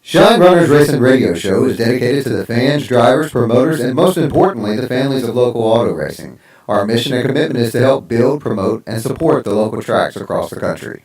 Shine Runners Racing Radio Show is dedicated to the fans, drivers, promoters, and most importantly, the families of local auto racing. Our mission and commitment is to help build, promote, and support the local tracks across the country.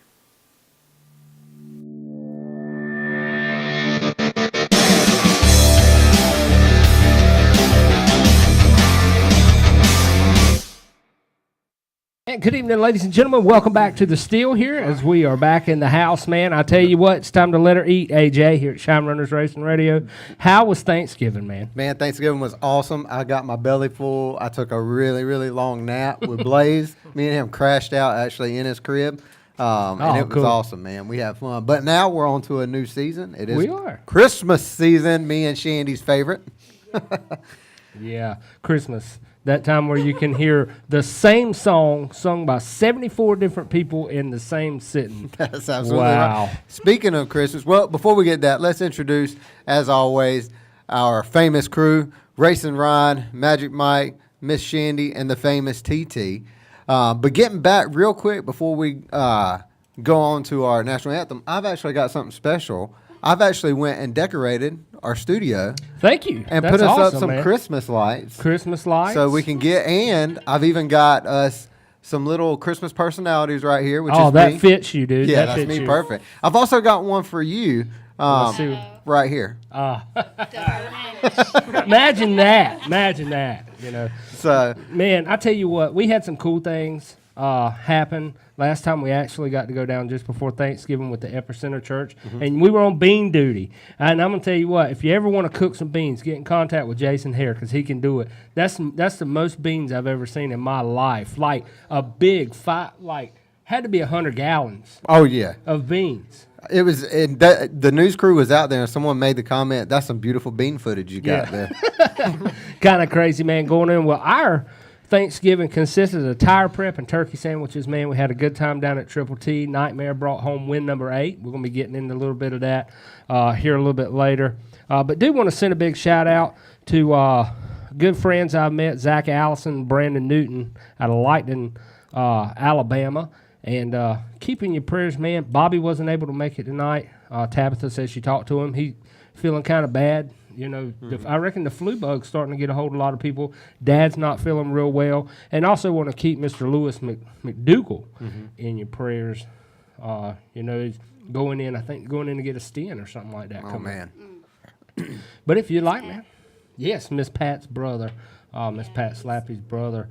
Good evening, ladies and gentlemen. Welcome back to the Steel here as we are back in the house, man. I tell you what, it's time to let her eat, AJ, here at Shine Runners Racing Radio. How was Thanksgiving, man? Man, Thanksgiving was awesome. I got my belly full. I took a really, really long nap with Blaze. Me and him crashed out actually in his crib. And it was awesome, man. We had fun. But now we're on to a new season. It is Christmas season, me and Shandy's favorite. Yeah, Christmas. That time where you can hear the same song sung by 74 different people in the same sitting. That's absolutely right. Speaking of Christmas, well, before we get that, let's introduce, as always, our famous crew, Racing Ryan, Magic Mike, Miss Shandy, and the famous TT. But getting back real quick before we go on to our national anthem, I've actually got something special. I've actually went and decorated our studio. Thank you. And put us up some Christmas lights. Christmas lights. So we can get, and I've even got us some little Christmas personalities right here, which is me. That fits you, dude. Yeah, that's me, perfect. I've also got one for you right here. Imagine that, you know. So, man, I tell you what, we had some cool things happen. Last time we actually got to go down just before Thanksgiving with the Epicenter Church, and we were on bean duty. And I'm going to tell you what, if you ever want to cook some beans, get in contact with Jason Hare because he can do it. That's the most beans I've ever seen in my life. Like a big, had to be 100 gallons. Oh, yeah. Of beans. It was, the news crew was out there, and someone made the comment, that's some beautiful bean footage you got there. Kind of crazy, man, going in. Well, our Thanksgiving consisted of tire prep and turkey sandwiches, man. We had a good time down at Triple T. Nightmare brought home win number 8. We're going to be getting into a little bit of that here a little bit later. But do want to send a big shout out to good friends I've met, Zach Allison, Brandon Newton out of Lightning, Alabama. And keeping your prayers, man. Bobby wasn't able to make it tonight. Tabitha says she talked to him. He feeling kind of bad. You know, I reckon the flu bug's starting to get a hold of a lot of people. Dad's not feeling real well. And also want to keep Mr. Lewis McDougall in your prayers. You know, he's going in to get a stent or something like that. Oh, man. But if you like, man. Yes, Miss Pat's brother, Miss Pat Slappy's brother,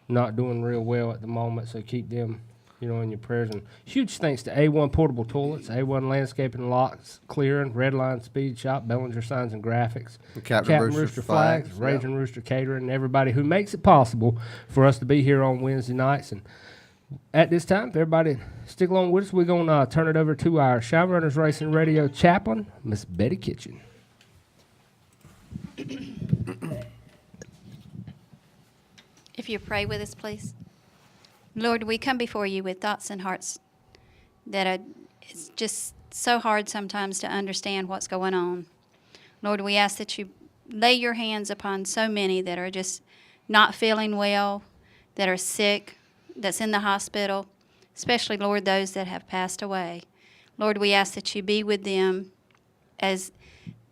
not doing real well at the moment. So keep them, you know, in your prayers. And huge thanks to A1 Portable Toilets, A1 Landscaping and Locks, Clearing, Redline Speed Shop, Bellinger Signs and Graphics, Captain Rooster Flags, Raging Rooster Catering, and everybody who makes it possible for us to be here on Wednesday nights. And at this time, if everybody stick along with us, we're going to turn it over to our Shine Runners Racing Radio chaplain, Miss Betty Kitchen. If you pray with us, please. Lord, we come before you with thoughts and hearts that it's just so hard sometimes to understand what's going on. Lord, we ask that you lay your hands upon so many that are just not feeling well, that are sick, that's in the hospital, especially, Lord, those that have passed away. Lord, we ask that you be with them as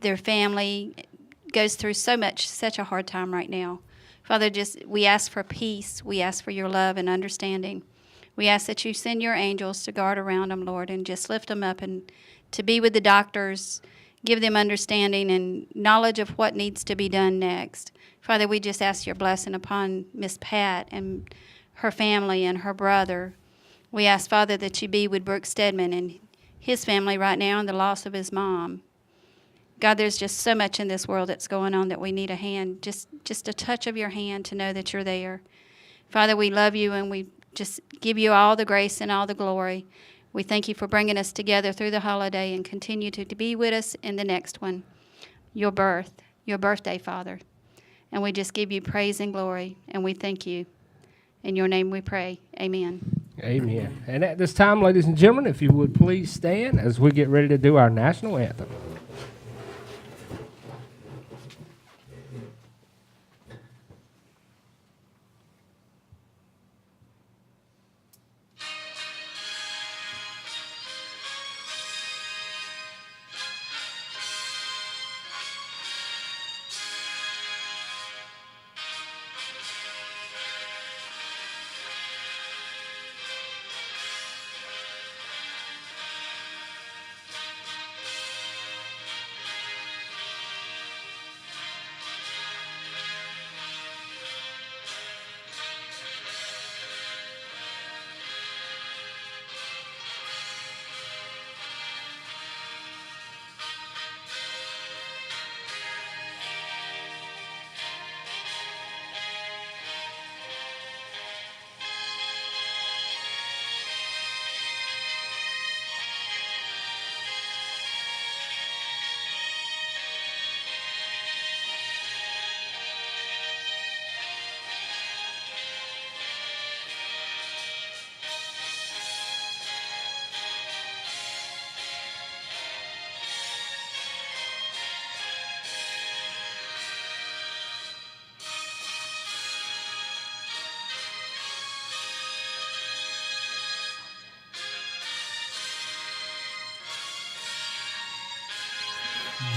their family goes through such a hard time right now. Father, we ask for peace. We ask for your love and understanding. We ask that you send your angels to guard around them, Lord, and just lift them up and to be with the doctors, give them understanding and knowledge of what needs to be done next. Father, we just ask your blessing upon Miss Pat and her family and her brother. We ask, Father, that you be with Brooke Stedman and his family right now and the loss of his mom. God, there's just so much in this world that's going on that we need a hand, just a touch of your hand to know that you're there. Father, we love you and we just give you all the grace and all the glory. We thank you for bringing us together through the holiday and continue to be with us in the next one, your birthday, Father. And we just give you praise and glory, and we thank you. In your name we pray. Amen. Amen. And at this time, ladies and gentlemen, if you would please stand as we get ready to do our national anthem.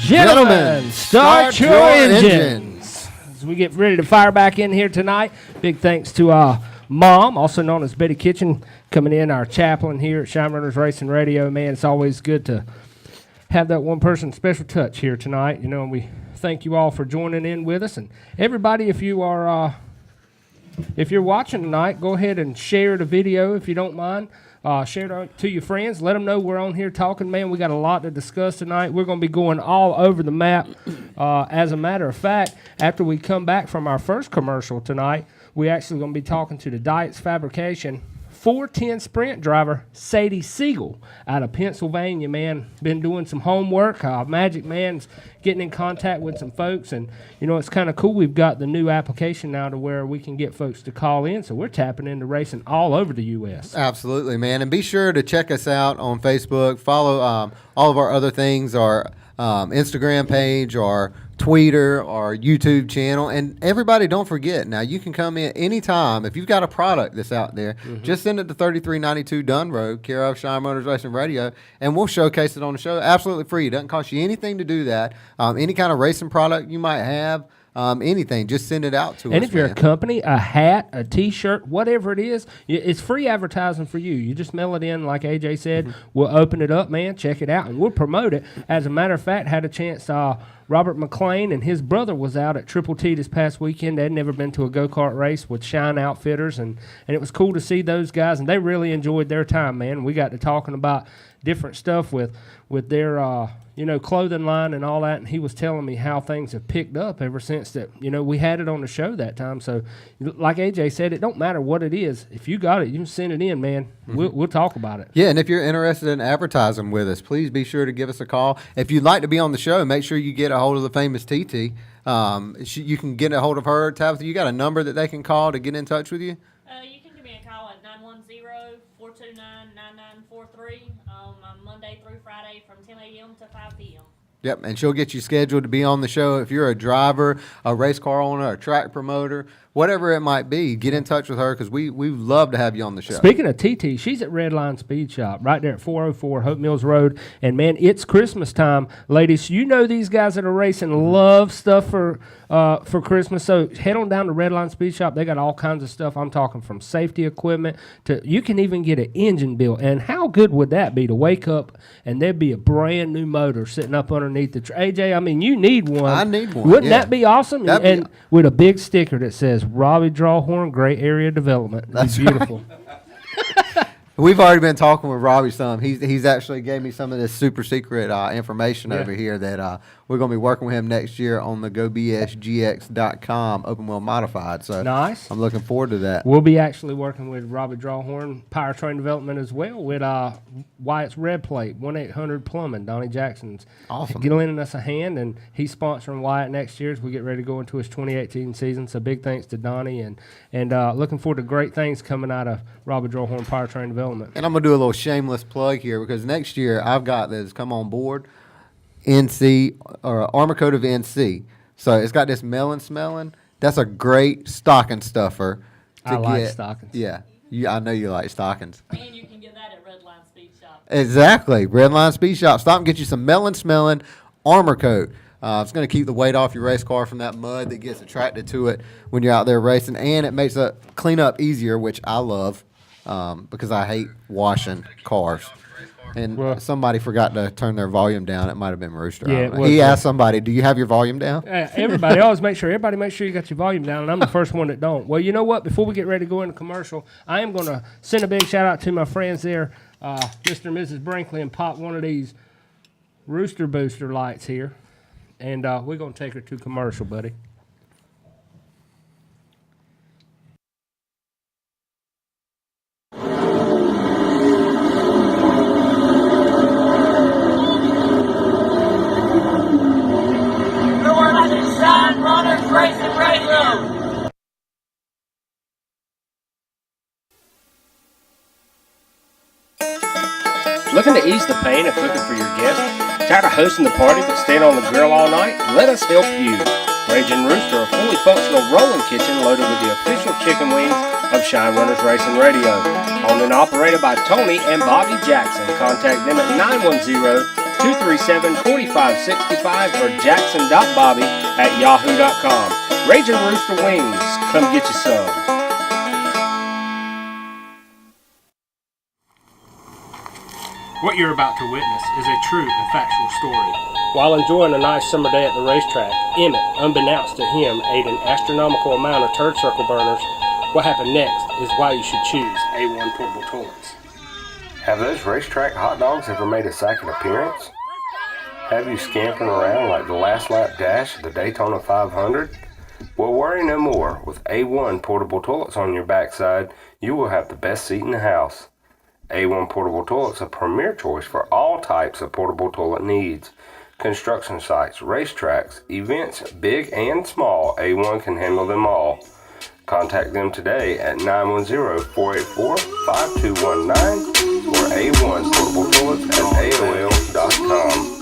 Gentlemen, start your engines. As we get ready to fire back in here tonight, big thanks to Mom, also known as Betty Kitchen, coming in, our chaplain here at Shine Runners Racing Radio. Man, it's always good to have that one person special touch here tonight. You know, and we thank you all for joining in with us. And everybody, if you are if you're watching tonight, go ahead and share the video if you don't mind. Share it to your friends. Let them know we're on here talking. Man, we got a lot to discuss tonight. We're going to be going all over the map. As a matter of fact, after we come back from our first commercial tonight, we actually going to be talking to the Dietz Fabrication 410 Sprint driver, Sadie Siegel, out of Pennsylvania, man. Been doing some homework. Magic Man's getting in contact with some folks, and, you know, it's kind of cool. We've got the new application now to where we can get folks to call in, so we're tapping into racing all over the U.S. Absolutely, man. And be sure to check us out on Facebook. Follow all of our other things, our Instagram page, our Twitter, our YouTube channel, and everybody, don't forget, now you can come in anytime. If you've got a product that's out there, just send it to 3392 Dunn Road, care of Shine Runners Racing Radio, and we'll showcase it on the show absolutely free. It doesn't cost you anything to do that. Any kind of racing product you might have, anything, just send it out to us. And if you're a company, a hat, a T-shirt, whatever it is, it's free advertising for you. You just mail it in, like AJ said. We'll open it up, man, check it out, and we'll promote it. As a matter of fact, had a chance, Robert McLean and his brother was out at Triple T this past weekend. They'd never been to a go-kart race with Shine Outfitters, and it was cool to see those guys, and they really enjoyed their time, man. We got to talking about different stuff with their clothing line and all that, and he was telling me how things have picked up ever since that, we had it on the show that time. So like AJ said, it don't matter what it is. If you got it, you can send it in, man. We'll talk about it. Yeah, and if you're interested in advertising with us, please be sure to give us a call. If you'd like to be on the show, make sure you get a hold of the famous TT. You can get a hold of her. Tabitha, you got a number that they can call to get in touch with you? You can give me a call at 910-429-9943 on Monday through Friday from 10 a.m. to 5 p.m. Yep, and she'll get you scheduled to be on the show. If you're a driver, a race car owner, a track promoter, whatever it might be, get in touch with her because we love to have you on the show. Speaking of TT, she's at Red Line Speed Shop right there at 404 Hope Mills Road. And, man, it's Christmas time. Ladies, you know these guys that are racing love stuff for Christmas. So head on down to Red Line Speed Shop. They got all kinds of stuff. I'm talking from safety equipment to you can even get an engine built. And how good would that be to wake up and there'd be a brand new motor sitting up underneath the AJ, I mean, you need one. I need one. Wouldn't that be awesome? That'd be with a big sticker that says Robbie Drawhorn, Gray Area Development. That's beautiful. We've already been talking with Robbie some. He's actually gave me some of this super secret information over here that we're going to be working with him next year on the GoBSGX.com open wheel modified. So nice. I'm looking forward to that. We'll be actually working with Robbie Drawhorn Powertrain Development as well with Wyatt's Red Plate 1-800-Plumbing. Donnie Jackson's awesome. lending us a hand, and he's sponsoring Wyatt next year as we get ready to go into his 2018 season. So big thanks to Donnie, and looking forward to great things coming out of Robbie Drawhorn Powertrain Development. And I'm going to do a little shameless plug here because next year I've got this come on board NC or Armor Coat of NC. So it's got this melon smelling. That's a great stocking stuffer. I like stockings. Yeah. I know you like stockings. And you can get that at Red Line Speed Shop. Exactly. Red Line Speed Shop. Stop and get you some melon smelling Armor Coat. It's going to keep the weight off your race car from that mud that gets attracted to it when you're out there racing. And it makes the cleanup easier, which I love. Because I hate washing cars. And somebody forgot to turn their volume down. It might have been Rooster. Yeah, he asked somebody, do you have your volume down? Everybody make sure you got your volume down, and I'm the first one that don't. Well, you know what? Before we get ready to go into commercial, I am going to send a big shout-out to my friends there, Mr. and Mrs. Brinkley, and pop one of these Rooster Booster lights here. And we're going to take her to commercial, buddy. Shine Runners Racing Radio. Looking to ease the pain of cooking for your guests? Tired of hosting the party but staying on the grill all night? Let us help you. Raging Rooster, a fully functional rolling kitchen loaded with the official chicken wings of Shine Runners Racing Radio. Owned and operated by Tony and Bobby Jackson. Contact them at 237-2565 or jackson.bobby@yahoo.com. Raging Rooster Wings. Come get you some. What you're about to witness is a true and factual story. While enjoying a nice summer day at the racetrack, Emmett, unbeknownst to him, ate an astronomical amount of turd circle burners. What happened next is why you should choose A1 Portable Toilets. Have those racetrack hot dogs ever made a second appearance? Have you scampering around like the last lap dash at the Daytona 500? Well, worry no more. With A1 Portable Toilets on your backside, you will have the best seat in the house. A1 Portable Toilets, a premier choice for all types of portable toilet needs. Construction sites, racetracks, events, big and small, A1 can handle them all. Contact them today at 910-484-5219 or A1 Portable Toilets at AOL.com.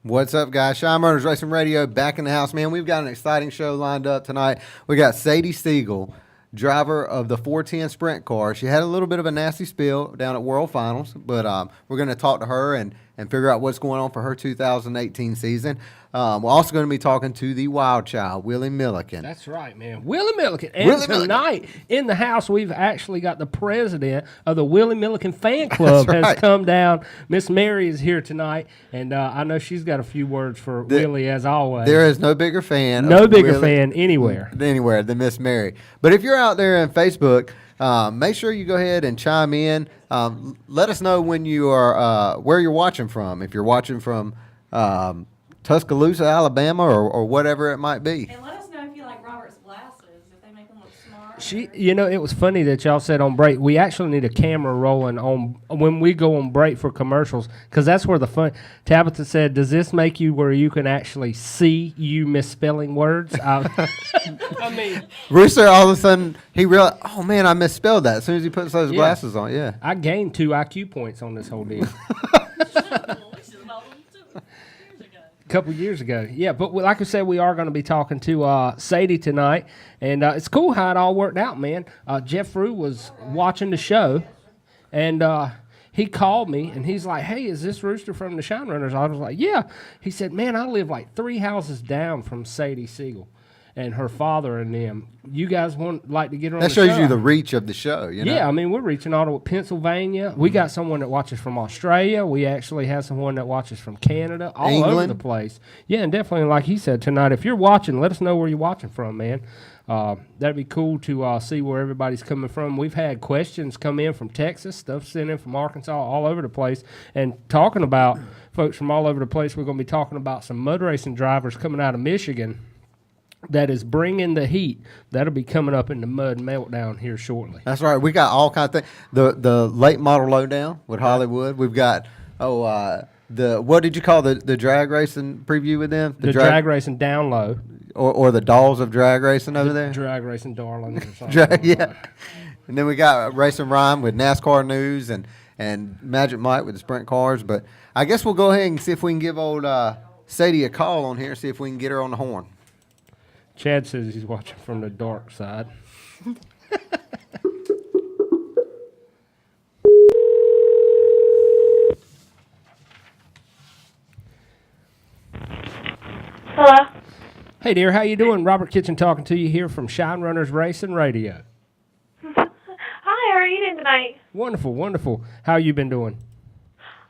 What's up, guys? Shine Runners Racing Radio back in the house, man. We've got an exciting show lined up tonight. We got Sadie Siegel, driver of the 410 Sprint car. She had a little bit of a nasty spill down at World Finals, but we're going to talk to her and figure out what's going on for her 2018 season. We're also going to be talking to the wild child, Willie Milliken. That's right, man. Willie Milliken. And Willie tonight in the house, we've actually got the president of the Willie Milliken fan club That's right. has come down. Miss Mary is here tonight, and I know she's got a few words for Willie as always. There is no bigger fan. No of bigger Willie fan anywhere than Miss Mary. But if you're out there on Facebook, make sure you go ahead and chime in. Let us know when you are where you're watching from. If you're watching from Tuscaloosa, Alabama, or whatever it might be. And let us know if you like Robert's glasses, if they make them look smart. It was funny that y'all said on break. We actually need a camera rolling on when we go on break for commercials, because that's where the fun. Tabitha said, "Does this make you where you can actually see you misspelling words?" I mean, Rooster, all of a sudden, he realized, oh, man, I misspelled that as soon as he puts those glasses on. Yeah. I gained 2 IQ points on this whole deal. A couple years ago. Yeah, but like I said, we are going to be talking to Sadie tonight, and it's cool how it all worked out, man. Jeff Rue was watching the show, and he called me, and he's like, "Hey, is this Rooster from the Shine Runners?" I was like, "Yeah." He said, "Man, I live like 3 houses down from Sadie Siegel and her father and them. You guys like to get her on That the shows show?" you the reach of the show, you know? Yeah, I mean, we're reaching all to Pennsylvania. We got someone that watches from Australia. We actually have someone that watches from Canada, all over England. the place. Yeah, and definitely, like he said tonight, if you're watching, let us know where you're watching from, man. That'd be cool to see where everybody's coming from. We've had questions come in from Texas, stuff sent in from Arkansas, all over the place. And talking about folks from all over the place, we're going to be talking about some mud racing drivers coming out of Michigan that is bringing the heat. That'll be coming up in the Mud Meltdown here shortly. That's right. We got all kinds of things. The late model lowdown with Hollywood. We've got what did you call the drag racing preview with them? The drag racing down low. or the dolls of drag racing over there. Drag racing darlings or something. Yeah. And then we got Racing Rhyme with NASCAR news and Magic Mike with the sprint cars. But I guess we'll go ahead and see if we can give old Sadie a call on here, see if we can get her on the horn. Chad says he's watching from the dark side. Hello? Hey, dear, how you doing? Robert Kitchen talking to you here from Shine Runners Racing Radio. Hi, how are you doing tonight? Wonderful, wonderful. How you been doing?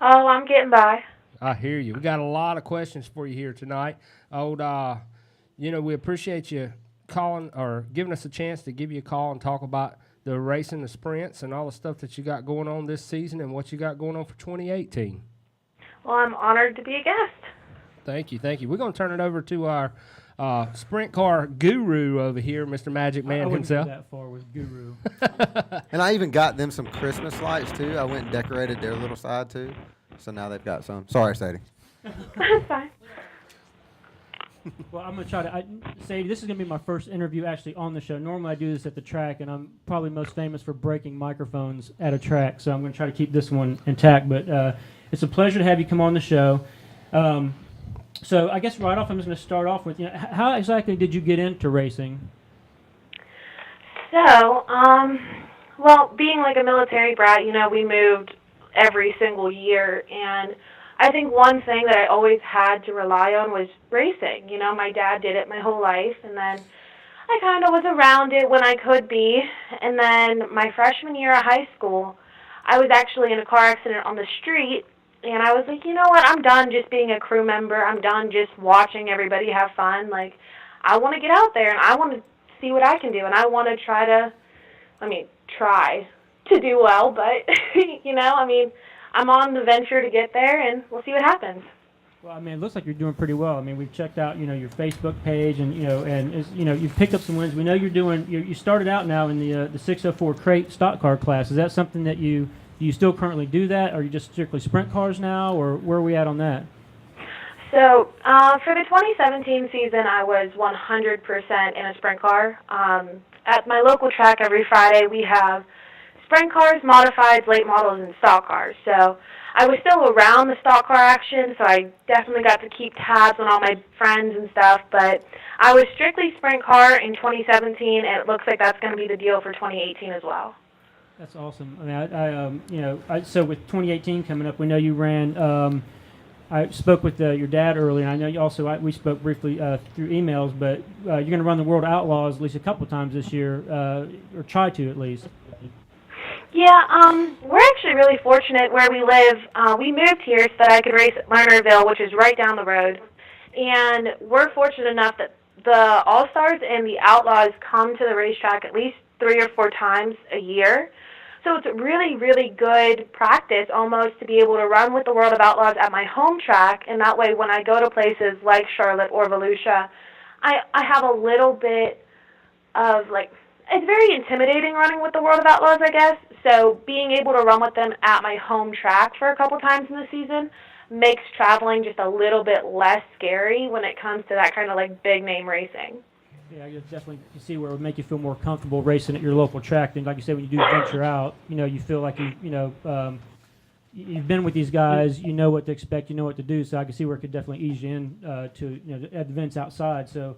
Oh, I'm getting by. I hear you. We got a lot of questions for you here tonight. We appreciate you calling or giving us a chance to give you a call and talk about the racing, the sprints, and all the stuff that you got going on this season and what you got going on for 2018. Well, I'm honored to be a guest. Thank you, thank you. We're going to turn it over to our sprint car guru over here, Mr. Magic Man himself. That far with Guru. And I even got them some Christmas lights, too. I went and decorated their little side, too. So now they've got some. Sorry, Sadie. That's fine. Well, I'm going to try to... Sadie, this is going to be my first interview actually on the show. Normally I do this at the track, and I'm probably most famous for breaking microphones at a track, so I'm going to try to keep this one intact. But it's a pleasure to have you come on the show. So I guess right off, I'm just going to start off with, how exactly did you get into racing? So, Well, being like a military brat, we moved every single year, and I think one thing that I always had to rely on was racing. My dad did it my whole life, and then I kind of was around it when I could be. And then my freshman year of high school, I was actually in a car accident on the street, and I was like, you know what, I'm done just being a crew member. I'm done just watching everybody have fun. Like, I want to get out there, and I want to see what I can do, and I want to try to do well, but, I'm on the venture to get there, and we'll see what happens. Well, it looks like you're doing pretty well. We've checked out, your Facebook page, and you've picked up some wins. We know you're doing. You started out now in the 604 crate stock car class. Is that something that you still currently do that, or are you just strictly sprint cars now, or where are we at on that? So for the 2017 season, I was 100% in a sprint car. At my local track every Friday, we have sprint cars, modifieds, late models, and stock cars. So I was still around the stock car action, so I definitely got to keep tabs on all my friends and stuff, but I was strictly sprint car in 2017, and it looks like that's going to be the deal for 2018 as well. That's awesome. So with 2018 coming up, we know you ran. I spoke with your dad earlier, and I know you also. We spoke briefly through emails, but you're going to run the World Outlaws at least a couple times this year, or try to at least. Yeah, we're actually really fortunate where we live. We moved here so that I could race at Lernerville, which is right down the road. And we're fortunate enough that the All-Stars and the Outlaws come to the racetrack at least 3 or 4 times a year. So it's really, really good practice almost to be able to run with the World of Outlaws at my home track. And that way when I go to places like Charlotte or Volusia, I have a little bit of it's very intimidating running with the World of Outlaws, I guess. So being able to run with them at my home track for a couple times in the season makes traveling just a little bit less scary when it comes to that kind of big name racing. Yeah, I definitely can see where it would make you feel more comfortable racing at your local track. And like you said, when you do venture out, you feel like you've been with these guys, you know what to expect, you know what to do. So I can see where it could definitely ease you in to events outside. So.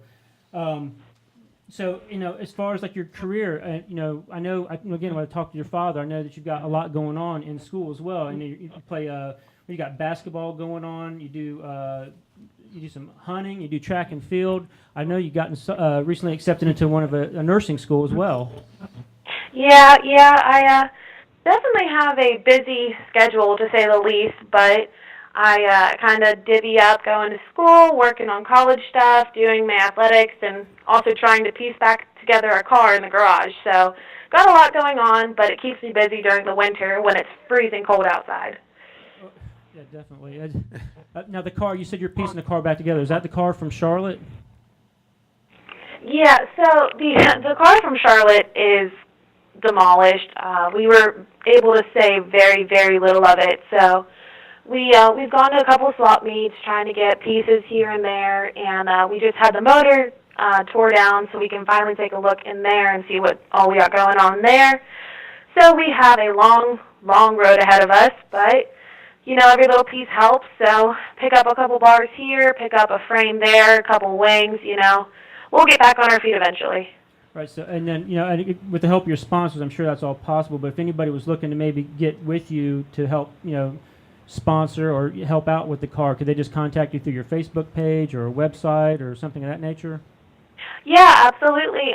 So, as far as your career, I know, again, when I talked to your father, I know that you've got a lot going on in school as well. And you play, you got basketball going on. You do some hunting. You do track and field. I know you've gotten recently accepted into one of a nursing school as well. Yeah, I definitely have a busy schedule to say the least, but I kind of divvy up going to school, working on college stuff, doing my athletics, and also trying to piece back together a car in the garage. So got a lot going on, but it keeps me busy during the winter when it's freezing cold outside. Yeah, definitely. Now the car, you said you're piecing the car back together. Is that the car from Charlotte? Yeah, so the car from Charlotte is demolished. We were able to save very, very little of it, so we've gone to a couple of swap meets trying to get pieces here and there, and we just had the motor tore down so we can finally take a look in there and see what all we got going on there. So we have a long, long road ahead of us, but every little piece helps. So pick up a couple bars here, pick up a frame there, a couple wings, we'll get back on our feet eventually. Right. So, and then, with the help of your sponsors, I'm sure that's all possible, but if anybody was looking to maybe get with you to help, sponsor or help out with the car, could they just contact you through your Facebook page or a website or something of that nature? Yeah, absolutely.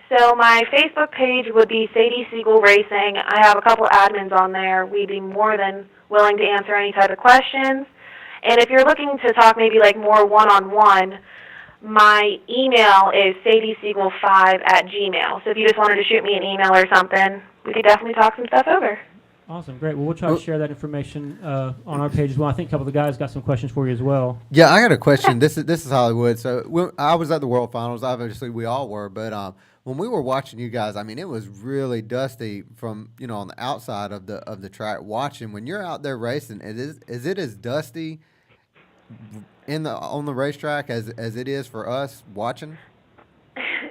So my Facebook page would be Sadie Siegel Racing. I have a couple admins on there. We'd be more than willing to answer any type of questions. And if you're looking to talk maybe more one-on-one, my email is sadiesiegel5@gmail. So if you just wanted to shoot me an email or something, we could definitely talk some stuff over. Awesome, great. Well, we'll try to share that information on our page as well. I think a couple of the guys got some questions for you as well. Yeah, I got a question. This is Hollywood. So I was at the World Finals. Obviously, we all were. But when we were watching you guys, it was really dusty from on the outside of the track watching. When you're out there racing, is it as dusty on the racetrack as it is for us watching?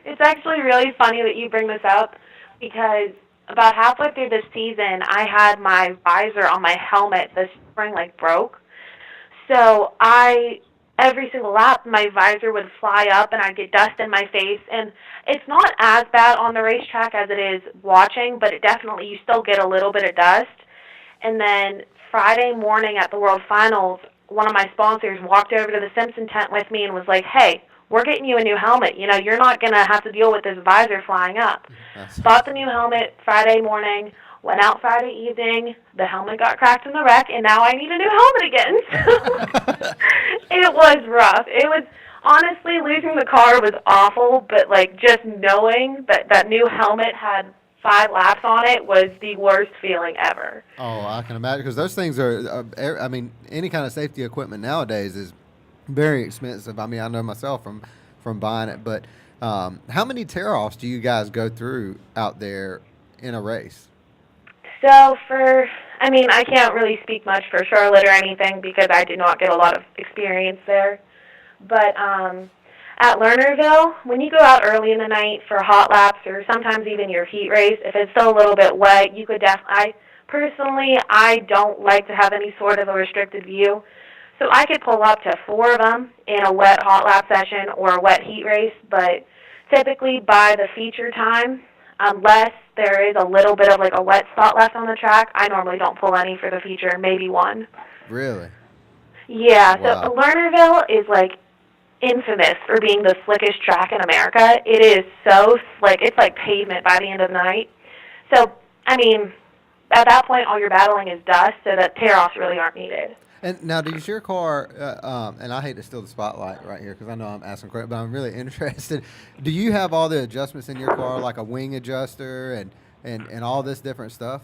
It's actually really funny that you bring this up because about halfway through the season, I had my visor on my helmet, the spring broke. So I every single lap, my visor would fly up and I'd get dust in my face. And it's not as bad on the racetrack as it is watching, but it definitely, you still get a little bit of dust. And then Friday morning at the World Finals, one of my sponsors walked over to the Simpson tent with me and was like, hey, we're getting you a new helmet. You know, you're not going to have to deal with this visor flying up. Bought the new helmet Friday morning, went out Friday evening, the helmet got cracked in the wreck, and now I need a new helmet again. It was rough. It was, honestly, losing the car was awful, but, like, just knowing that that new helmet had 5 laps on it was the worst feeling ever. Oh, I can imagine, because those things are, I mean, any kind of safety equipment nowadays is very expensive. I mean, I know myself from buying it, but how many tear-offs do you guys go through out there in a race? So I can't really speak much for Charlotte or anything because I did not get a lot of experience there. But at Lernerville, when you go out early in the night for hot laps or sometimes even your heat race, if it's still a little bit wet, you could definitely, I don't like to have any sort of a restricted view. So I could pull up to 4 of them in a wet hot lap session or a wet heat race, but typically by the feature time, unless there is a little bit of like a wet spot left on the track, I normally don't pull any for the feature, maybe 1. Really? Yeah, Wow. So Lernerville is like infamous for being the slickest track in America. It is so slick. It's like pavement by the end of the night. So, I mean, at that point, all you're battling is dust, so that tear-offs really aren't needed. And now, does your car, and I hate to steal the spotlight right here because I know I'm asking questions, but I'm really interested. Do you have all the adjustments in your car, like a wing adjuster and all this different stuff?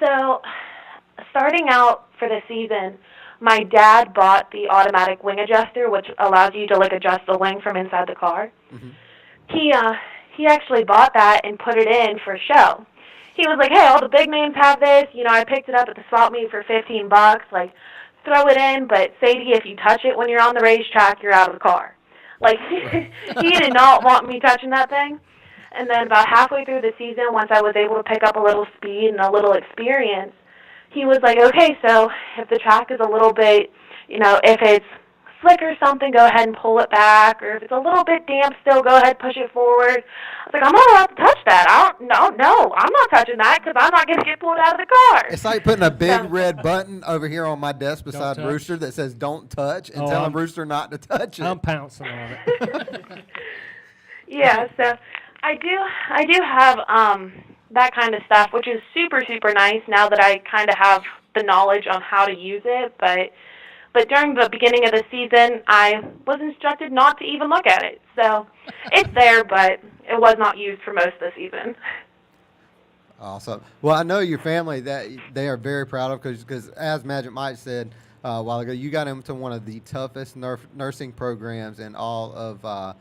So, starting out for the season, my dad bought the automatic wing adjuster, which allows you to like adjust the wing from inside the car. Mm-hmm. He actually bought that and put it in for show. He was like, hey, all the big names have this. You know, I picked it up at the swap meet for $15. Like, throw it in, but Sadie, if you touch it when you're on the racetrack, you're out of the car. Like, he did not want me touching that thing. And then about halfway through the season, once I was able to pick up a little speed and a little experience, he was like, okay, so if the track is a little bit, you know, if it's slick or something, go ahead and pull it back. Or if it's a little bit damp still, go ahead and push it forward. I was like, I'm not allowed to touch that. No, I'm not touching that because I'm not going to get pulled out of the car. It's like putting a big red button over here on my desk beside touch. Rooster that says don't touch and telling Rooster not to touch it. I'm pouncing on it. Yeah, so I do have that kind of stuff, which is super, super nice now that I kind of have the knowledge on how to use it. But during the beginning of the season, I was instructed not to even look at it. So it's there, but it was not used for most of the season. Awesome. Well, I know your family, that they are very proud of because as Magic Mike said a while ago, you got into one of the toughest nursing programs in all of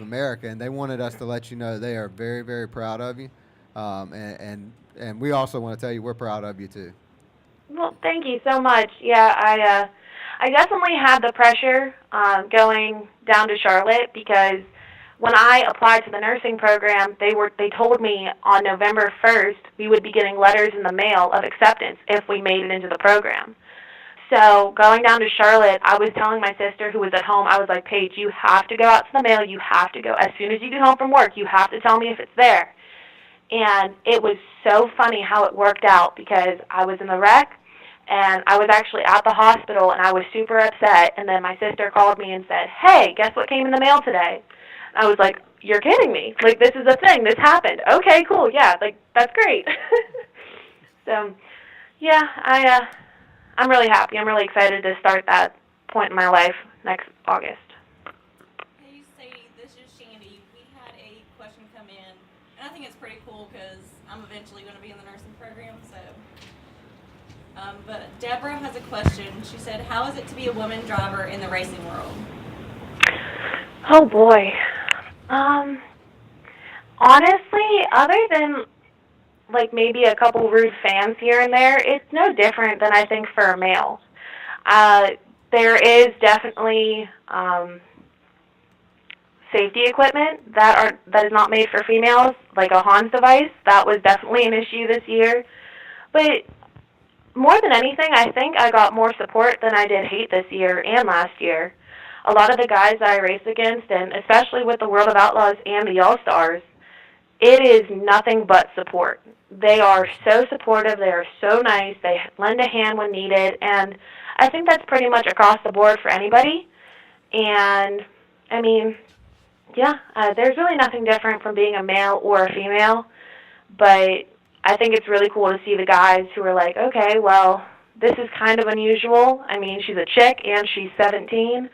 America, and they wanted us to let you know they are very, very proud of you. And we also want to tell you we're proud of you too. Well, thank you so much. Yeah, I definitely had the pressure going down to Charlotte because when I applied to the nursing program, they told me on November 1st we would be getting letters in the mail of acceptance if we made it into the program. So going down to Charlotte, I was telling my sister who was at home, I was like, Paige, you have to go out to the mail. You have to go. As soon as you get home from work, you have to tell me if it's there. And it was so funny how it worked out because I was in the wreck, and I was actually at the hospital, and I was super upset. And then my sister called me and said, hey, guess what came in the mail today? And I was like, you're kidding me. Like, this is a thing. This happened. Okay, cool. Yeah, like, that's great. So, yeah, I'm really happy. I'm really excited to start that point in my life next August. Hey, Sadie, this is Shandy. We had a question come in, and I think it's pretty cool because I'm eventually going to be in the nursing program, so. But Deborah has a question. She said, how is it to be a woman driver in the racing world? Oh, boy. Honestly, other than, like, maybe a couple rude fans here and there, it's no different than I think for a male. There is definitely safety equipment that is not made for females, like a Hans device. That was definitely an issue this year. But more than anything, I think I got more support than I did hate this year and last year. A lot of the guys that I race against, and especially with the World of Outlaws and the All-Stars, it is nothing but support. They are so supportive. They are so nice. They lend a hand when needed. And I think that's pretty much across the board for anybody. And, I mean, yeah, there's really nothing different from being a male or a female. But I think it's really cool to see the guys who are like, okay, well, this is kind of unusual. I mean, she's a chick and she's 17.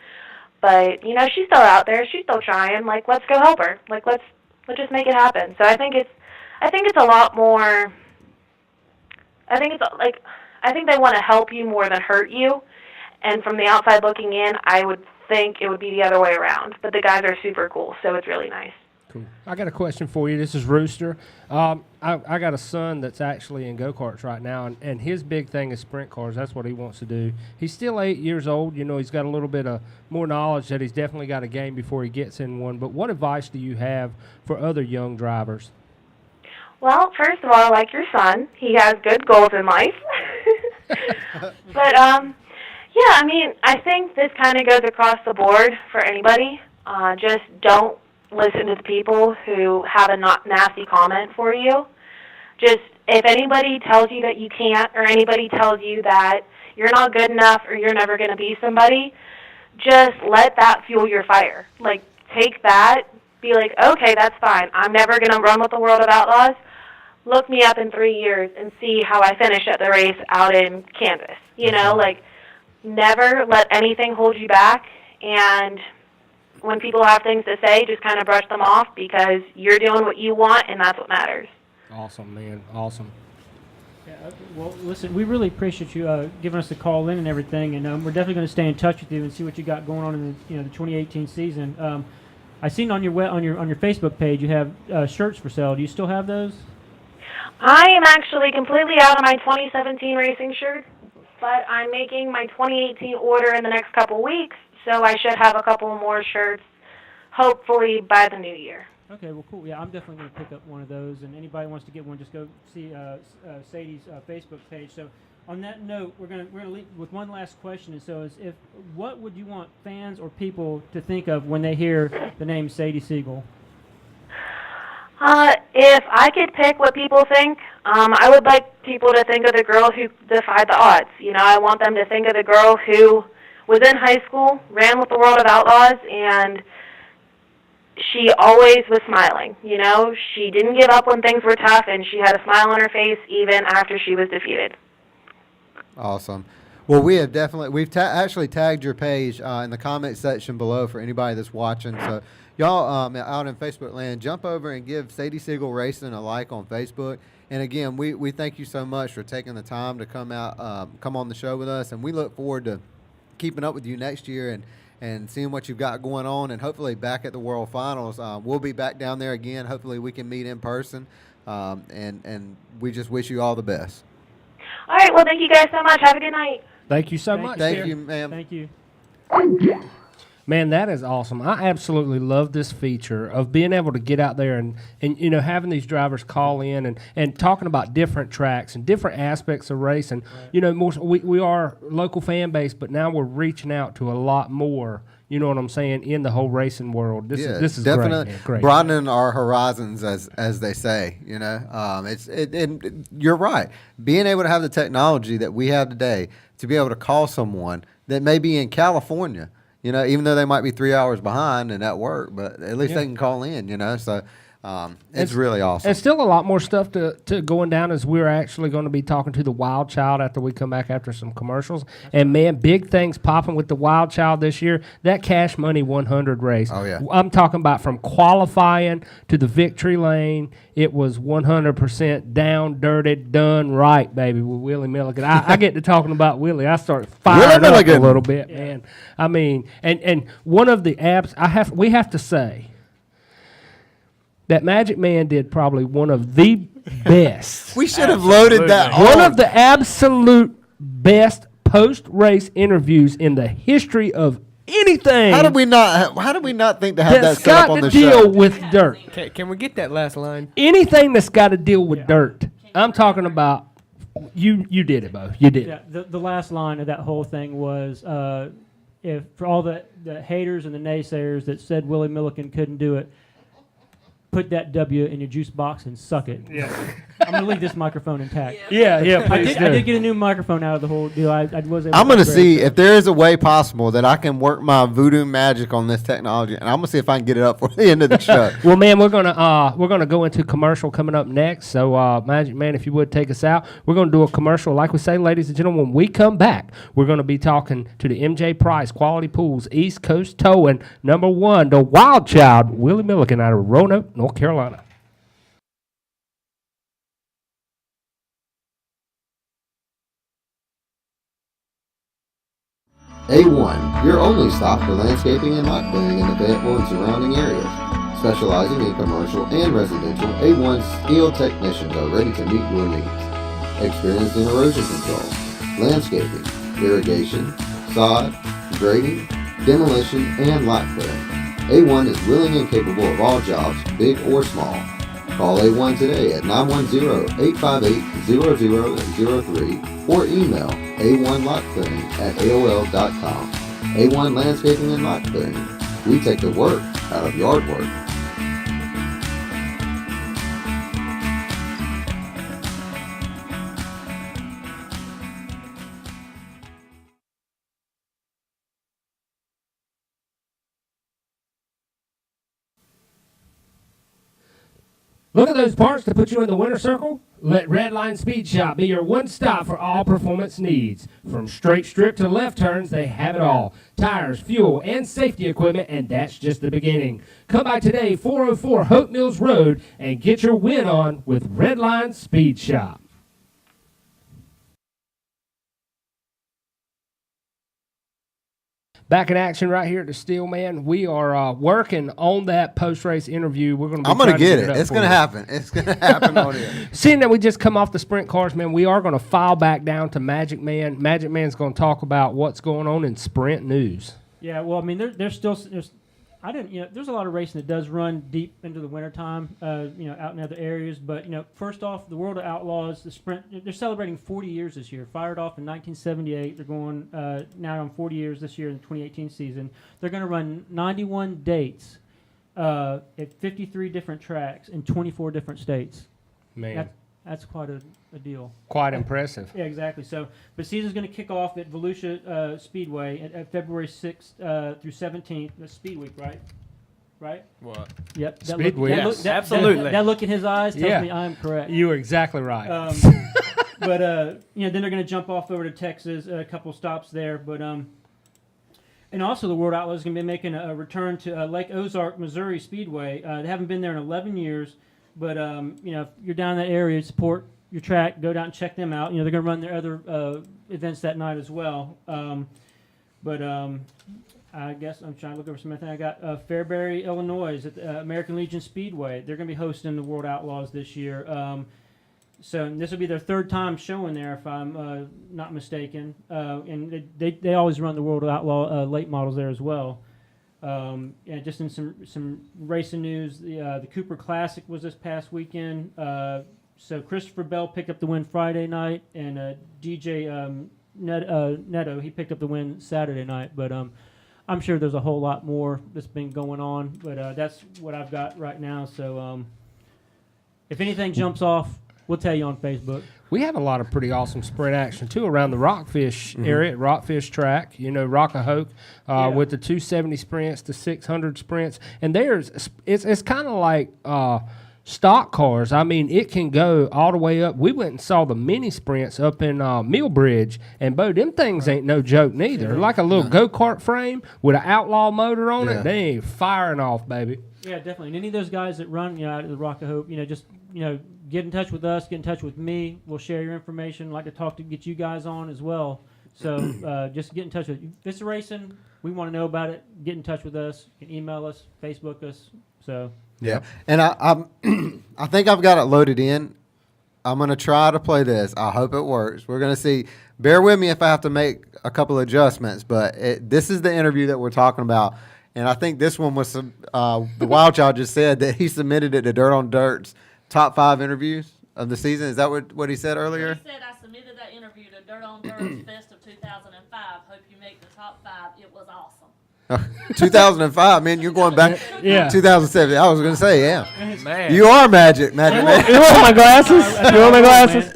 But, you know, she's still out there. She's still trying. Like, let's go help her. Like, let's just make it happen. So I think it's a lot more. I think they want to help you more than hurt you. And from the outside looking in, I would think it would be the other way around. But the guys are super cool, so it's really nice. Cool. I got a question for you. This is Rooster. I got a son that's actually in go-karts right now, and his big thing is sprint cars. That's what he wants to do. He's still 8 years old. You know, he's got a little bit of more knowledge that he's definitely got a game before he gets in one. But what advice do you have for other young drivers? Well, first of all, like your son, he has good goals in life. But, yeah, I mean, I think this kind of goes across the board for anybody. Just don't listen to the people who have a nasty comment for you. Just, if anybody tells you that you can't, or anybody tells you that you're not good enough or you're never going to be somebody, just let that fuel your fire. Like, take that, be like, okay, that's fine. I'm never going to run with the World of Outlaws. Look me up in 3 years and see how I finish at the race out in Kansas. You know, like, never let anything hold you back. And when people have things to say, just kind of brush them off, because you're doing what you want, and that's what matters. Awesome, man. Awesome. Yeah, well, listen, we really appreciate you giving us a call in and everything, and we're definitely going to stay in touch with you and see what you got going on in the 2018 season. I seen on your Facebook page you have shirts for sale. Do you still have those? I am actually completely out of my 2017 racing shirt, but I'm making my 2018 order in the next couple weeks, so I should have a couple more shirts, hopefully by the new year. Okay, well, cool. Yeah, I'm definitely going to pick up one of those, and anybody wants to get one, just go see Sadie's Facebook page. So, on that note, we're going to leave with one last question. And so, what would you want fans or people to think of when they hear the name Sadie Siegel? If I could pick what people think, I would like people to think of the girl who defied the odds. You know, I want them to think of the girl who was in high school, ran with the World of Outlaws, and she always was smiling. You know, she didn't give up when things were tough, and she had a smile on her face even after she was defeated. Awesome. Well, we've actually tagged your page in the comment section below for anybody that's watching. So y'all out in Facebook land, jump over and give Sadie Siegel Racing a like on Facebook. And again, we thank you so much for taking the time to come on the show with us, and we look forward to keeping up with you next year and seeing what you've got going on, and hopefully back at the World Finals. We'll be back down there again. Hopefully we can meet in person, and we just wish you all the best. All right, well, thank you guys so much. Have a good night. Thank you so much. Thank you, ma'am. Thank you. Man, that is awesome. I absolutely love this feature of being able to get out there and you know, having these drivers call in and talking about different tracks and different aspects of racing. Right. You know, we are local fan base, but now we're reaching out to a lot more, you know what I'm saying, in the whole racing world. This is definitely great. Broadening our horizons, as they say. You know, you're right. Being able to have the technology that we have today to be able to call someone that may be in California, you know, even though they might be 3 hours behind and at work, but at least they can call in, you know. So it's really awesome. And still a lot more stuff to going down, as we're actually going to be talking to the Wild Child after we come back after some commercials. And, man, big things popping with the Wild Child this year. That Cash Money 100 race. Oh, yeah. I'm talking about from qualifying to the victory lane. It was 100% down, dirted, done right, baby, with Willie Milligan. I get to talking about Willie. I start firing up a little bit, man. I mean, and one of the apps we have to say that Magic Man did probably one of the best. We should have loaded that on. One of the absolute best post-race interviews in the history of anything. How did we not think to have that set up on the show? That's got to deal with dirt. Can we get that last line? Anything that's got to deal with dirt. I'm talking about You did it, Bo. You did. Yeah, the last line of that whole thing was, if for all the haters and the naysayers that said Willie Milliken couldn't do it, put that W in your juice box and suck it. Yeah. I'm gonna leave this microphone intact. Yeah, I please did get a new microphone out of the whole deal. I was able I'm going to upgrade, see so- if there is a way possible that I can work my voodoo magic on this technology, and I'm going to see if I can get it up for the end of the show. Well, man, we're gonna go into commercial coming up next. So, Magic Man, if you would take us out, we're gonna do a commercial. Like we say, ladies and gentlemen, when we come back, we're gonna be talking to the MJ Price Quality Pools East Coast Towing #1, the Wild Child, Willie Milliken out of Roanoke, North Carolina. A1, your only stop for landscaping and lot clearing in the Fayetteville and surrounding areas. Specializing in commercial and residential, A1's skilled technicians are ready to meet your needs. Experienced in erosion control, landscaping, irrigation, sod, grading, demolition, and lot clearing. A1 is willing and capable of all jobs, big or small. Call A1 today at 910-858-0003 or email a1lotclearing@aol.com. A1 Landscaping and Lot Clearing. We take the work out of yard work. Look at those parts to put you in the winner circle? Let Redline Speed Shop be your one stop for all performance needs. From straight strip to left turns, they have it all. Tires, fuel, and safety equipment, and that's just the beginning. Come by today, 404 Hope Mills Road, and get your win on with Redline Speed Shop. Back in action right here at the Steel Man. We are working on that post-race interview. We're going to. I'm going to get it. up It's for going to you. happen. It's going to happen on here. Seeing that we just come off the sprint cars, man, we are going to file back down to Magic Man. Magic Man's going to talk about what's going on in sprint news. Yeah, well, I mean, there's a lot of racing that does run deep into the wintertime, out in other areas. But, first off, the World of Outlaws, the sprint, they're celebrating 40 years this year. Fired off in 1978. They're going now on 40 years this year in the 2018 season. They're going to run 91 dates at 53 different tracks in 24 different states. Man, That's quite a deal. quite impressive. Yeah, exactly. So, but season's going to kick off at Volusia Speedway at February 6th through 17th. That's Speed Week, right? Right? What? Yep. Speed Week. Yes, absolutely. That look in his eyes tells Yeah. me I'm correct. You are exactly right. But then they're going to jump off over to Texas, a couple stops there. But and also the World Outlaws is going to be making a return to Lake Ozark, Missouri Speedway. They haven't been there in 11 years. But if you're down in that area, support your track, go down and check them out. They're going to run their other events that night as well. I guess I'm trying to look over some other thing. I got Fairbury, Illinois at the American Legion Speedway. They're going to be hosting the World Outlaws this year. So this will be their third time showing there, if I'm not mistaken. And they always run the World Outlaw late models there as well. Just in some racing news, the Cooper Classic was this past weekend. So Christopher Bell picked up the win Friday night, and DJ Neto, he picked up the win Saturday night. But I'm sure there's a whole lot more that's been going on. But that's what I've got right now. So if anything jumps off, we'll tell you on Facebook. We have a lot of pretty awesome sprint action, too, around the Rockfish area, at Rockfish Track, Rockahoke, with the 270 sprints, the 600 sprints. And it's kind of like stock cars. I mean, it can go all the way up. We went and saw the mini sprints up in Millbridge, and, Bo, them things ain't no joke neither. They're like a little go-kart frame with an Outlaw motor on it. They ain't firing off, baby. Yeah, definitely. And any of those guys that run, out of the Rockahoke, just, get in touch with us, get in touch with me. We'll share your information. Like to get you guys on as well. So just get in touch with you. If it's racing, we want to know about it. Get in touch with us. You can email us, Facebook us. So Yeah, and I think I've got it loaded in. I'm going to try to play this. I hope it works. We're going to see. Bear with me if I have to make a couple adjustments, but this is the interview that we're talking about. And I think this one was the Wild Child just said that he submitted it to Dirt on Dirt's top 5 interviews of the season. Is that what he said earlier? He said I submitted that interview to Dirt on Dirt's Best of 2005. Hope you make the top 5. It was awesome. 2005, man, you're going back. Yeah. 2007. I was going to say, yeah. Man. You are Magic Man. You want my glasses? You want my glasses?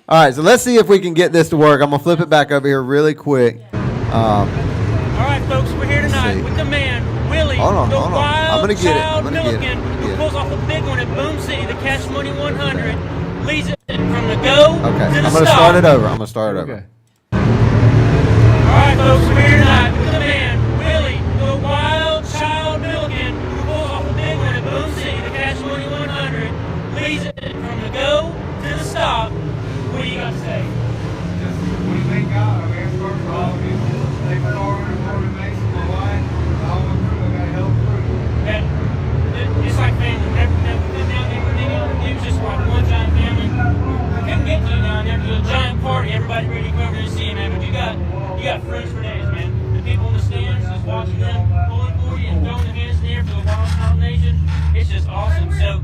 All right, so let's see if we can get this to work. I'm going to flip it back over here really quick. All right, folks, we're here tonight with the man, Willie, Hold on. the I'm wild gonna get it. child I'm gonna get it. Milliken, I'm gonna who get it. pulls off a big one at Boom City, the Cash Money 100, leads it from the go Okay, to the I'm going to stop. start it over. I'm going to start it over. Okay. All right, folks, we're here tonight with the man, Willie, the wild child Milliken, who pulls off a big one at Boom City, the Cash Money 100, leads it from the go to the stop. What do you got to say? We thank God. I mean, first of all, they put all in motivation, my wife, all my crew. I got a hell of a crew. It's like family. Never been down there with any other dudes, just like one giant family. We couldn't get to you down there. There's a giant party. Everybody ready to come over there and see you, man. But you got friends for days, man. The people in the stands, just watching them, pulling for you and throwing their hands in the air for the Wild Child Nation. It's just awesome. So,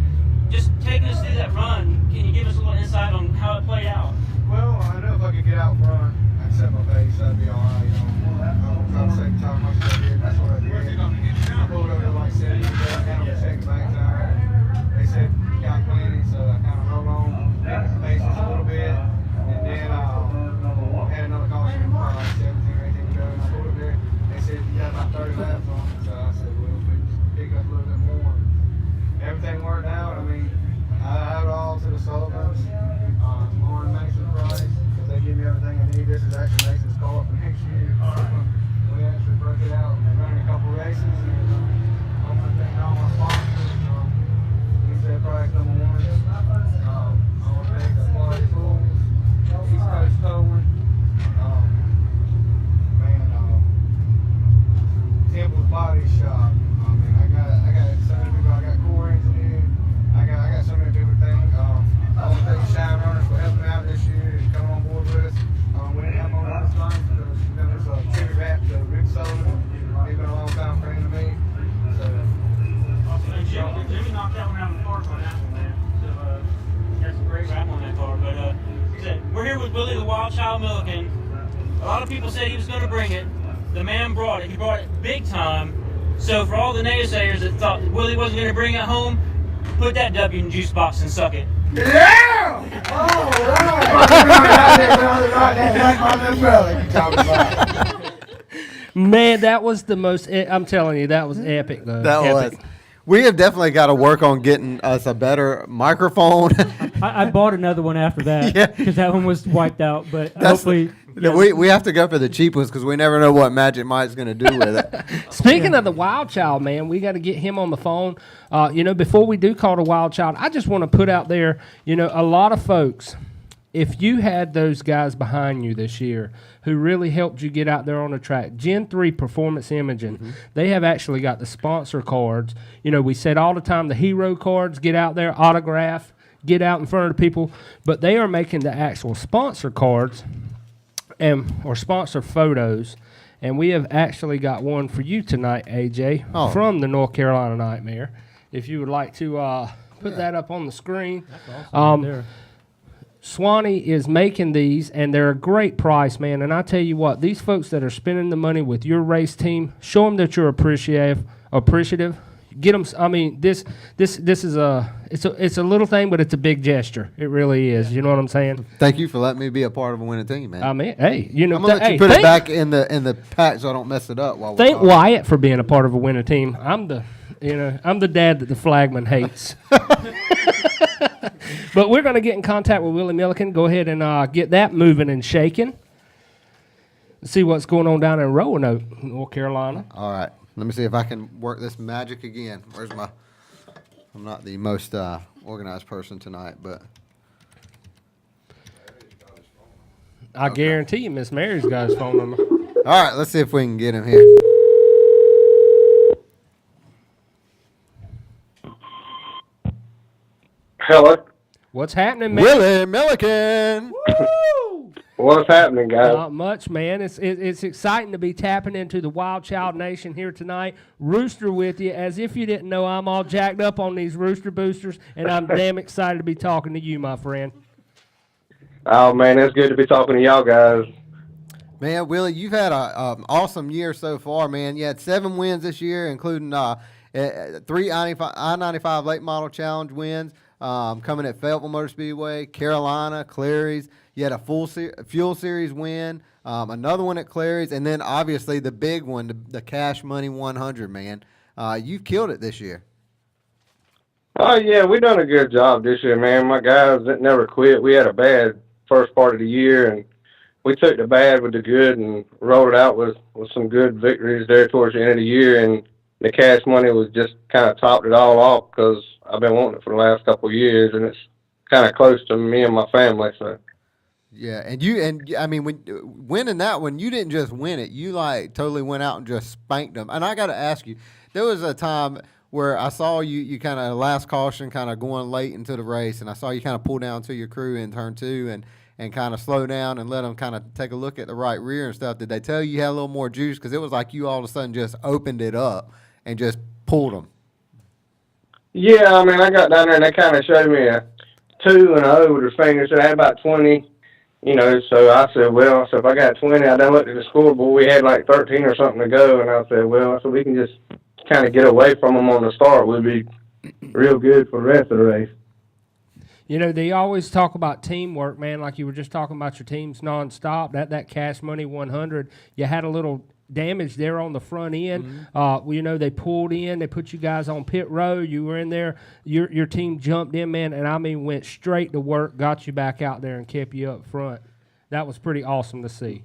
just taking us through that run, can you give us a little insight on how it played out? Well, I know if I could get out front and set my pace, that'd be all right. I'm trying to save time. Much as I did. That's what I did. I pulled over like 70, kind of checking things out. They said got plenty, so I kind of held on, taking the pace just a little bit, and then had another caution probably like 17 or 18 to go, and I pulled up there. They said you got about 30 laps on it, so I said, well, if we just pick up a little bit more. Everything worked out. I mean, I had it all to the Sullivans. Lauren Mason Price, because they give me everything I need. This is actually Mason's car for next year. We actually broke it out and ran a couple races. And I want to thank all my sponsors. He said Price #1. I want to thank Quality Tools, East Coast Towing, Temple's Body Shop. I mean, I got so many people. I got core engineer. I got so many people to thank. I want to thank Shine Runners for helping me out this year and coming on board with us. We didn't have on this time because there's a tribute rap to Rick Sullivan. He's been a long time friend to me. So, Jimmy knocked that one out of the park on that one, man. So, that's a great rap on that car. But, like I said, we're here with Willie the Wild Child Milliken. A lot of people said he was going to bring it. The man brought it. He brought it big time. So, for all the naysayers that thought Willie wasn't going to bring it home, put that W in the juice box and suck it. yeah! Man, that was the most. I'm telling you, that was epic, though. That Epic. was. We have definitely got to work on getting us a better microphone. I bought another one after that Yeah. because that one was wiped out. But That's hopefully, we have to go for the cheap ones because we never know what Magic Mike's going to do with it. Speaking of the Wild Child, man, we got to get him on the phone. Before we do call the Wild Child, I just want to put out there, a lot of folks, if you had those guys behind you this year who really helped you get out there on the track, Gen 3 Performance Imaging, they have actually got the sponsor cards. We said all the time the hero cards, get out there, autograph, get out in front of the people, but they are making the actual sponsor cards or sponsor photos. And we have actually got one for you tonight, AJ, from the North Carolina Nightmare. If you would like to put that up on the screen. That's awesome right there. Swanee is making these, and they're a great price, man. And I tell you what, these folks that are spending the money with your race team, show them that you're appreciative. Get them. I mean, this is it's a little thing, but it's a big gesture. It really is. You know what I'm saying? Thank you for letting me be a part of a winning team, man. I mean, hey, I'm gonna let you put it back in the pack so I don't mess it up. Thank Wyatt for being a part of a winning team. I'm the dad that the flagman hates. But we're going to get in contact with Willie Milliken. Go ahead and get that moving and shaking. See what's going on down in Roanoke, North Carolina. All right. Let me see if I can work this magic again. I'm not the most organized person tonight, but. I guarantee you Miss Mary's got his phone number. All right. Let's see if we can get him here. Hello. What's happening, man? Willie Milliken. Woo! What's happening, guys? Not much, man. It's exciting to be tapping into the Wild Child Nation here tonight. Rooster with you. As if you didn't know, I'm all jacked up on these Rooster Boosters, and I'm damn excited to be talking to you, my friend. Oh, man, it's good to be talking to y'all guys. Man, Willie, you've had an awesome year so far, man. You had 7 wins this year, including 3 I-95 Late Model Challenge wins, coming at Fayetteville Motor Speedway, Carolina, Clary's. You had a Fuel Series win, another one at Clary's, and then obviously the big one, the Cash Money 100, man. You've killed it this year. Oh, yeah, we done a good job this year, man. My guys that never quit. We had a bad first part of the year, and we took the bad with the good and rolled it out with some good victories there towards the end of the year. And the Cash Money was just kind of topped it all off because I've been wanting it for the last couple of years, and it's kind of close to me and my family. So. Yeah, I mean, when winning that one, you didn't just win it. You like totally went out and just spanked them. And I got to ask you, there was a time where I saw you kind of last caution, kind of going late into the race, and I saw you kind of pull down to your crew in turn 2 and kind of slow down and let them kind of take a look at the right rear and stuff. Did they tell you had a little more juice? Because it was like you all of a sudden just opened it up and just pulled them. Yeah, I mean, I got down there and they kind of showed me a 2 and an O with their fingers. So I had about 20, so I said, well, if I got 20, I done looked at the scoreboard. We had like 13 or something to go. And I said, well, so we can just kind of get away from them on the start. We'll be real good for the rest of the race. They always talk about teamwork, man, like you were just talking about your teams nonstop. That Cash Money 100, you had a little damage there on the front end. Mm-hmm. They pulled in, they put you guys on pit road. You were in there, your team jumped in, man, and I mean went straight to work, got you back out there and kept you up front. That was pretty awesome to see.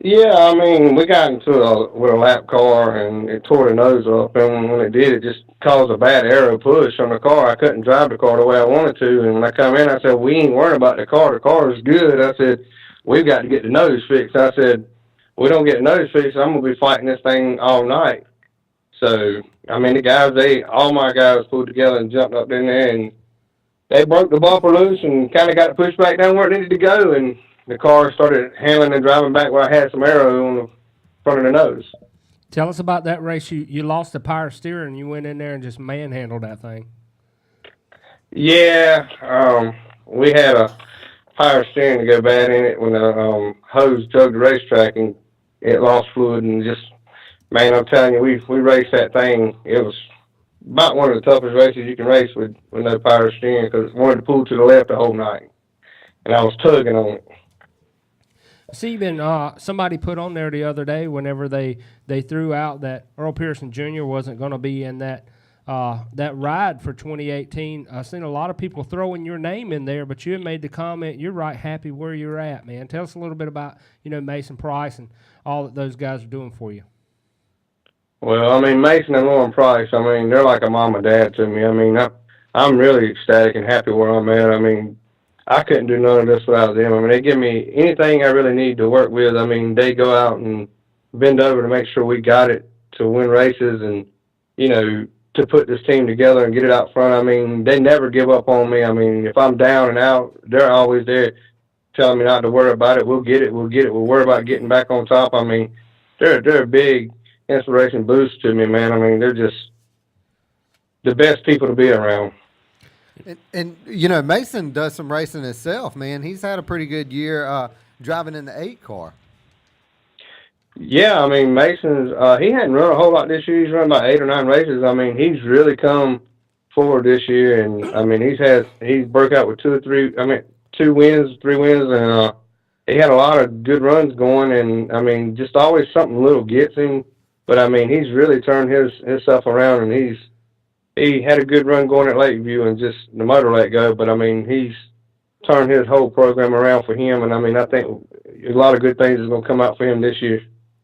Yeah, I mean, we got into with a lap car, and it tore the nose up, and when it did, it just caused a bad aero push on the car. I couldn't drive the car the way I wanted to, and when I come in, I said, we ain't worrying about the car is good. I said, we've got to get the nose fixed. I said, we don't get the nose fixed, I'm going to be fighting this thing all night. So, I mean, the guys, all my guys pulled together and jumped up in there, and they broke the bumper loose and kind of got it pushed back down where it needed to go, and the car started handling and driving back where I had some aero on the front of the nose. Tell us about that race. You lost the power steer and you went in there and just manhandled that thing. Yeah, we had a power steering to go bad in it when the hose jugged the racetrack and it lost fluid and just, man, I'm telling you, we raced that thing. It was about one of the toughest races you can race with no power steering because it wanted to pull to the left the whole night. And I was tugging on it. See, somebody put on there the other day whenever they threw out that Earl Pearson Jr. wasn't going to be in that ride for 2018. I've seen a lot of people throwing your name in there, but you had made the comment you're right happy where you're at, man. Tell us a little bit about Mason Price and all that those guys are doing for you. Well, I mean, Mason and Lauren Price, I mean, they're like a mom and dad to me. I mean, I'm really ecstatic and happy where I'm at. I mean, I couldn't do none of this without them. I mean, they give me anything I really need to work with. I mean, they go out and bend over to make sure we got it to win races and, to put this team together and get it out front. I mean, they never give up on me. I mean, if I'm down and out, they're always there telling me not to worry about it. We'll get it. We'll worry about getting back on top. I mean, they're a big inspiration boost to me, man. I mean, they're just the best people to be around. And Mason does some racing himself, man. He's had a pretty good year driving in the 8 car. Yeah, I mean, Mason's, he hadn't run a whole lot this year. He's run about 8 or 9 races. I mean, he's really come forward this year. And, I mean, he's broke out with 2 wins, 3 wins. And he had a lot of good runs going. And, I mean, just always something little gets him. But, I mean, he's really turned himself around. And he had a good run going at Lakeview and just the motor let go. But, I mean, he's turned his whole program around for him. And, I mean, I think a lot of good things is going to come out for him this year.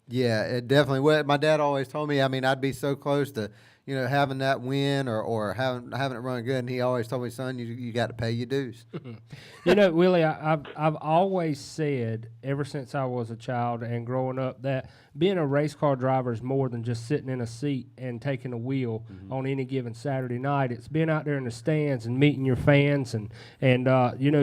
Yeah, it definitely would. My dad always told me, I mean, I'd be so close to, having that win or having it run good. And he always told me, son, you got to pay your dues. Willie, I've always said ever since I was a child and growing up that being a race car driver is more than just sitting in a seat and taking a wheel on any given Saturday night. It's being out there in the stands and meeting your fans and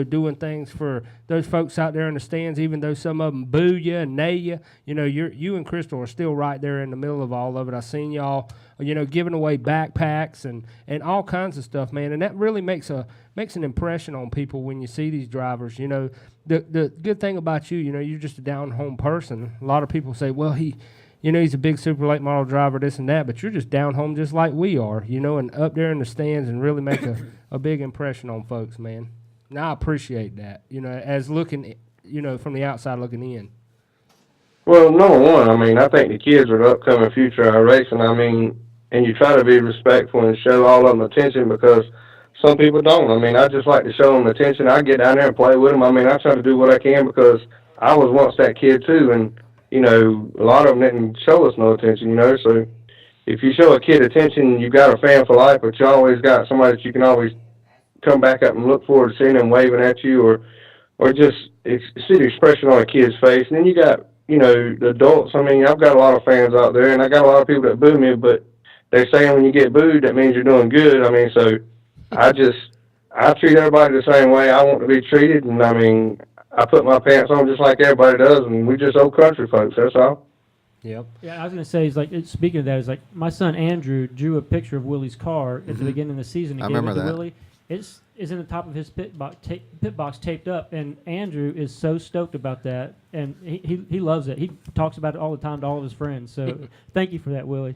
doing things for those folks out there in the stands, even though some of them boo you and neigh you. You and Crystal are still right there in the middle of all of it. I seen y'all, giving away backpacks and all kinds of stuff, man. And that really makes an impression on people when you see these drivers. The good thing about you, you're just a down-home person. A lot of people say, well, he's a big super late model driver, this and that, but you're just down home just like we are, and up there in the stands and really make a big impression on folks, man. And I appreciate that, as looking, from the outside looking in. Well, number one, I think the kids are the upcoming future of our racing. And you try to be respectful and show all of them attention because some people don't. I just like to show them attention. I get down there and play with them. I try to do what I can because I was once that kid too. And, a lot of them didn't show us no attention, So if you show a kid attention, you got a fan for life, but you always got somebody that you can always come back up and look forward to seeing them waving at you or just see the expression on a kid's face. And then you got, the adults. I've got a lot of fans out there, and I got a lot of people that boo me, but they're saying when you get booed, that means you're doing good. So I treat everybody the same way I want to be treated, and I put my pants on just like everybody does, and we just old country folks, that's all. Yep. Yeah, I was going to say, speaking of that, my son Andrew drew a picture of Willie's car at the beginning of the season. I remember that. Willie. It's in the top of his pit box taped up, and Andrew is so stoked about that, and he loves it. He talks about it all the time to all of his friends, so thank you for that, Willie.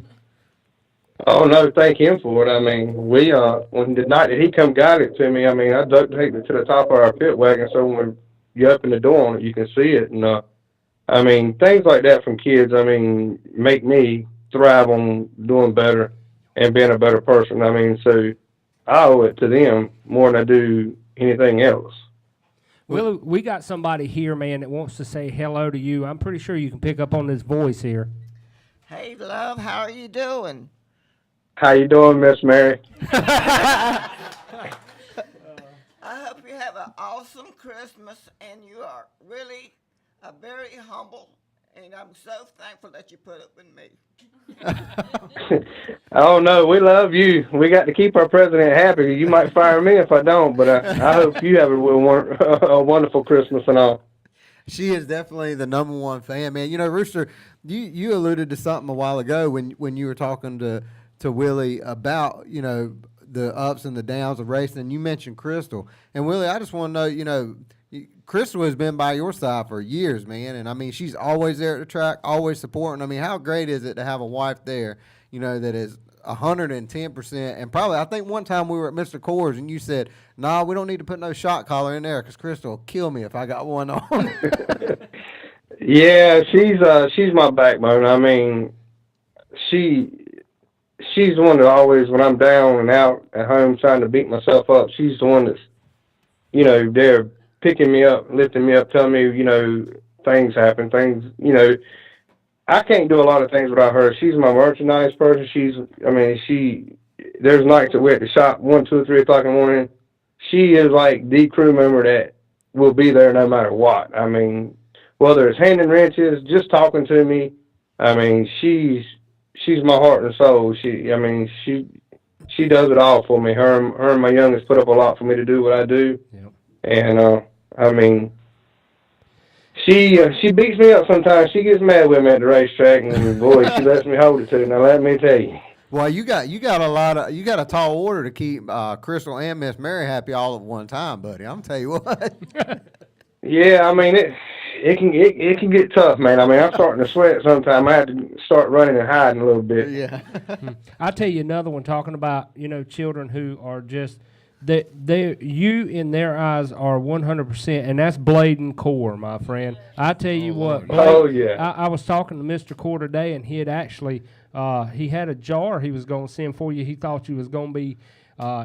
Oh, no, thank him for it. We, when the night that he come guide it to me, I duct taped it to the top of our pit wagon so when you open the door on it, you can see it. And, things like that from kids, make me thrive on doing better and being a better person. So I owe it to them more than I do anything else. Willie, we got somebody here, man, that wants to say hello to you. I'm pretty sure you can pick up on this voice here. Hey, love, how are you doing? How you doing, Miss Mary? I hope you have an awesome Christmas, and you are really a very humble, and I'm so thankful that you put up with me. Oh, no, we love you. We got to keep our president happy. You might fire me if I don't, but I hope you have a wonderful Christmas and all. She is definitely the number one fan, man. Rooster, you alluded to something a while ago when you were talking to Willie about, the ups and the downs of racing, and you mentioned Crystal. And Willie, I just want to know, Crystal has been by your side for years, man, and she's always there at the track, always supporting. How great is it to have a wife there, that is 110%? And probably, I think one time we were at Mr. Coors and you said, "Nah, we don't need to put no shot collar in there because Crystal will kill me if I got one on." Yeah, she's my backbone. She's the one that always, when I'm down and out at home trying to beat myself up, she's the one that's, there picking me up, lifting me up, telling me, things happen, I can't do a lot of things without her. She's my merchandise person. There's nights that we're at the shop 1, 2, 3 o'clock in the morning. She is like the crew member that will be there no matter what. Whether it's handing wrenches, just talking to me, she's my heart and soul. She does it all for me. Her and my youngest put up a lot for me to do what I do. Yep. And she beats me up sometimes. She gets mad with me at the racetrack, and boy, she lets me hold it too. Now let me tell you. Well, you got a tall order to keep Crystal and Miss Mary happy all at one time, buddy. I'm tell you what. Yeah, it can get tough, man. I'm starting to sweat sometimes. I have to start running and hiding a little bit. Yeah. I'll tell you another one, talking about, children who are just, you in their eyes are 100%, and that's Bladen Core, my friend. I tell you what. Blade, oh, yeah. I was talking to Mr. Core today, and he had actually, he had a jar he was going to send for you. He thought you was going to be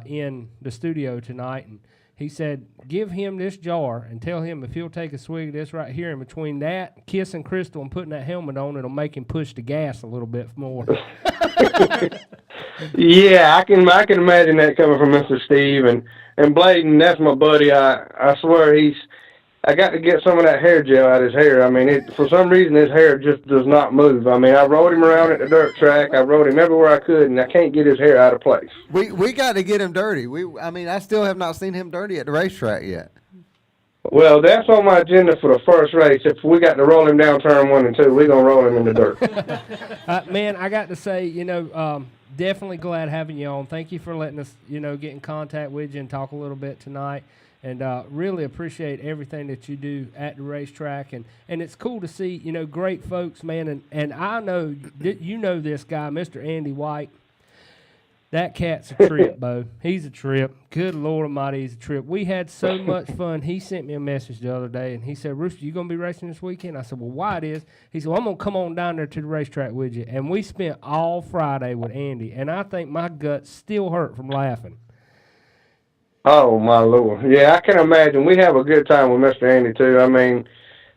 in the studio tonight, and He said, give him this jar and tell him if he'll take a swig of this right here, and between that, kissing Crystal and putting that helmet on, it'll make him push the gas a little bit more. Yeah, I can imagine that coming from Mr. Steve and Bladen. That's my buddy. I swear I got to get some of that hair gel out of his hair. I mean, for some reason his hair just does not move. I mean, I rode him around at the dirt track. I rode him everywhere I could, and I can't get his hair out of place. We got to get him dirty. I still have not seen him dirty at the racetrack yet. Well, that's on my agenda for the first race. If we got to roll him down turn 1 and 2, we're going to roll him in the dirt. Man, I got to say, definitely glad having you on. Thank you for letting us, get in contact with you and talk a little bit tonight. And really appreciate everything that you do at the racetrack. And it's cool to see, great folks, man. And I know you know this guy, Mr. Andy White. That cat's a trip, Bo. He's a trip. Good Lord Almighty, he's a trip. We had so much fun. He sent me a message the other day, and he said, Rooster, you going to be racing this weekend? I said, well, why it is? He said, well, I'm going to come on down there to the racetrack with you. And we spent all Friday with Andy, and I think my guts still hurt from laughing. Oh, my Lord. Yeah, I can imagine. We have a good time with Mr. Andy, too. I mean,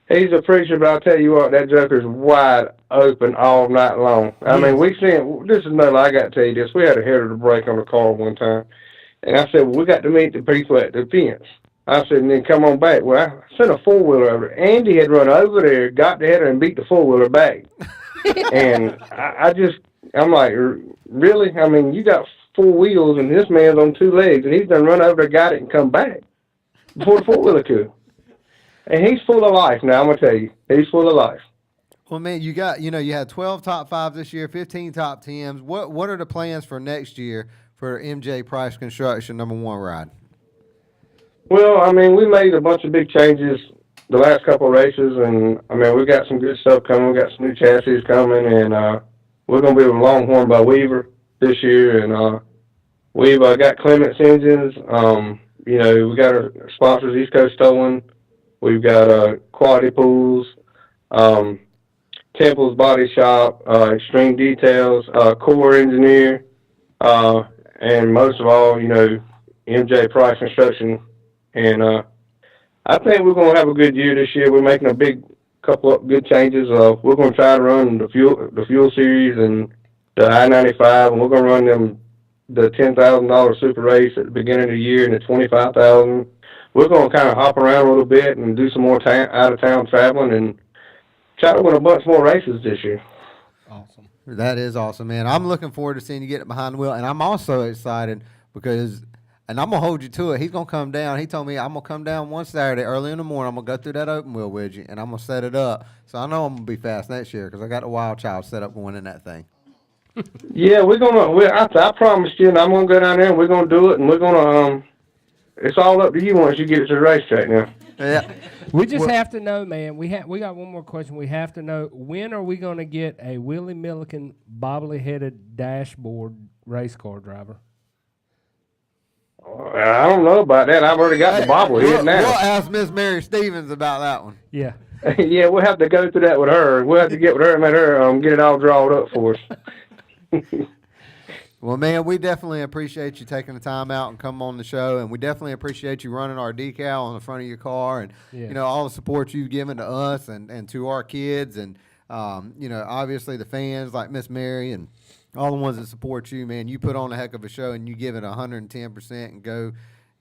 he's a preacher, but I'll tell you what, that joker's wide open all night long. I mean, this is another, I got to tell you this. We had a header to break on the car one time. And I said, well, we got to meet the people at the fence. I said, and then come on back. Well, I sent a four-wheeler over there. Andy had run over there, got the header, and beat the four-wheeler back. And I'm like, really? I mean, you got 4 wheels, and this man's on 2 legs, and he's done run over there, got it, and come back before the four-wheeler could. And he's full of life now, I'm going to tell you. He's full of life. Well, man, you had 12 top 5s this year, 15 top 10s. What are the plans for next year for MJ Price Construction #1 ride? Well, I mean, we made a bunch of big changes the last couple of races, and, I mean, we got some good stuff coming. We got some new chassis coming, and we're going to be with Longhorn by Weaver this year, and we've got Clements engines. We got our sponsors, East Coast Towing. We've got Quality Pools, Temple's Body Shop, Extreme Details, Core Engineer, and most of all, MJ Price Construction. And I think we're going to have a good year this year. We're making a couple of good changes. We're going to try to run the fuel series and the I-95, and we're going to run the $10,000 super race at the beginning of the year and the $25,000. We're going to kind of hop around a little bit and do some more out-of-town traveling and try to win a bunch more races this year. Awesome. That is awesome, man. I'm looking forward to seeing you get behind the wheel, and I'm also excited because, and I'm going to hold you to it, he's going to come down. He told me I'm going to come down one Saturday early in the morning. I'm going to go through that open wheel with you, and I'm going to set it up. So I know I'm going to be fast next year because I got the Wild Child set up going in that thing. Yeah, I promised you, and I'm going to go down there, and we're going to do it, and we're going to, it's all up to you once you get it to the racetrack now. Yeah. We just have to know, man. We got one more question. We have to know, when are we going to get a Willie Milliken bobbly-headed dashboard race car driver? I don't know about that. I've already got the bobblehead now. We'll ask Miss Mary Stevens about that one. Yeah. Yeah, we'll have to go through that with her. We'll have to get with her and let her get it all drawn up for us. Well, man, we definitely appreciate you taking the time out and come on the show, and we definitely appreciate you running our decal on the front of your car, and all the support you've given to us and to our kids, and obviously the fans like Miss Mary and all the ones that support you, man. You put on a heck of a show, and you give it 110% and go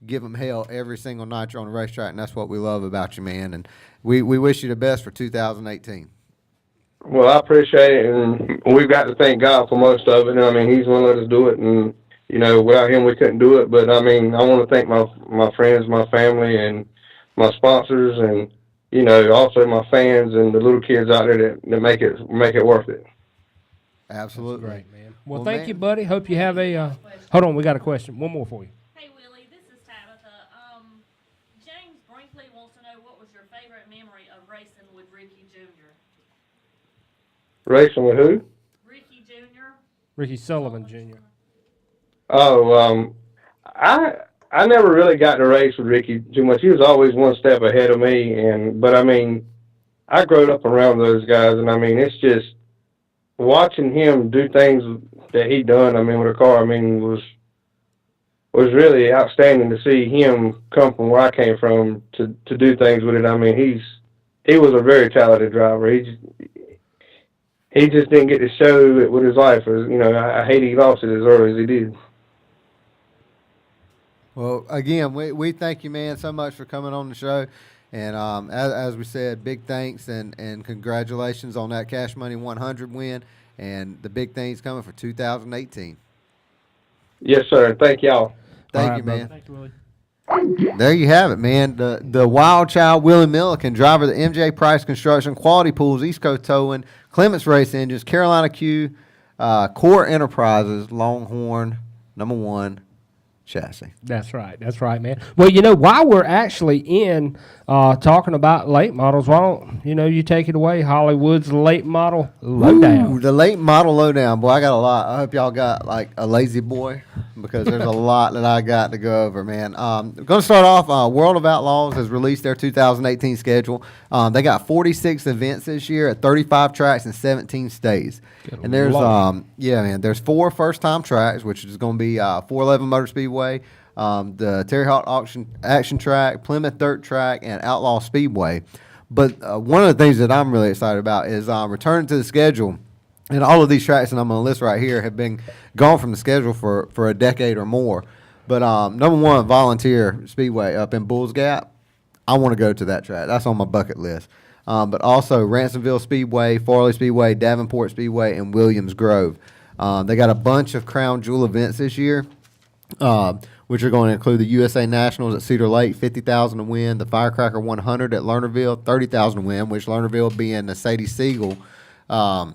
give them hell every single night you're on the racetrack, and that's what we love about you, man. And we wish you the best for 2018. Well, I appreciate it, and we've got to thank God for most of it. I mean, he's going to let us do it, and, without him we couldn't do it. But, I mean, I want to thank my friends, my family, and my sponsors, and, also my fans and the little kids out there that make it worth it. Absolutely. That's great, man. Well, thank you, buddy. Hope you have a hold on, we got a question. One more for you. Hey, Willie, this is Tabitha. James Brinkley wants to know, what was your favorite memory of racing with Ricky Jr.? Racing with who? Ricky Jr. Ricky Sullivan Jr. Oh, I never really got to race with Ricky too much. He was always one step ahead of me, but I mean, I grew up around those guys, and I mean, it's just watching him do things that he done. I mean, with a car, I mean, was was really outstanding to see him come from where I came from to do things with it. I mean, he was a very talented driver. He just didn't get to show it with his life. You know, I hate he lost it as early as he did. Well, again, we thank you, man, so much for coming on the show. And as we said, big thanks and congratulations on that Cash Money 100 win and the big things coming for 2018. Yes, sir. Thank y'all. Thank you, man. Thank you, Willie. There you have it, man. The wild child, Willie Milliken, driver of the MJ Price Construction, Quality Pools, East Coast Towing, Clements Race Engines, Carolina Q, Core Enterprises, Longhorn, #1 chassis. That's right. That's right, man. Well, while we're actually in talking about late models, why don't you take it away, Hollywood's late model lowdown. Ooh, the late model lowdown. Boy, I got a lot. I hope y'all got like a lazy boy because there's a lot that I got to go over, man. Going to start off, World of Outlaws has released their 2018 schedule. They got 46 events this year at 35 tracks in 17 states. And there's there's 4 first-time tracks, which is going to be 411 Motor Speedway, the Terry Hawk Action Track, Plymouth Dirt Track, and Outlaw Speedway. But one of the things that I'm really excited about is returning to the schedule. And all of these tracks that I'm on the list right here have been gone from the schedule for a decade or more. But #1, Volunteer Speedway up in Bulls Gap. I want to go to that track. That's on my bucket list. But also Ransomville Speedway, Farley Speedway, Davenport Speedway, and Williams Grove. They got a bunch of Crown Jewel events this year, which are going to include the USA Nationals at Cedar Lake, $50,000 to win, the Firecracker 100 at Lernerville, $30,000 to win, which Lernerville being the Sadie Siegel. Home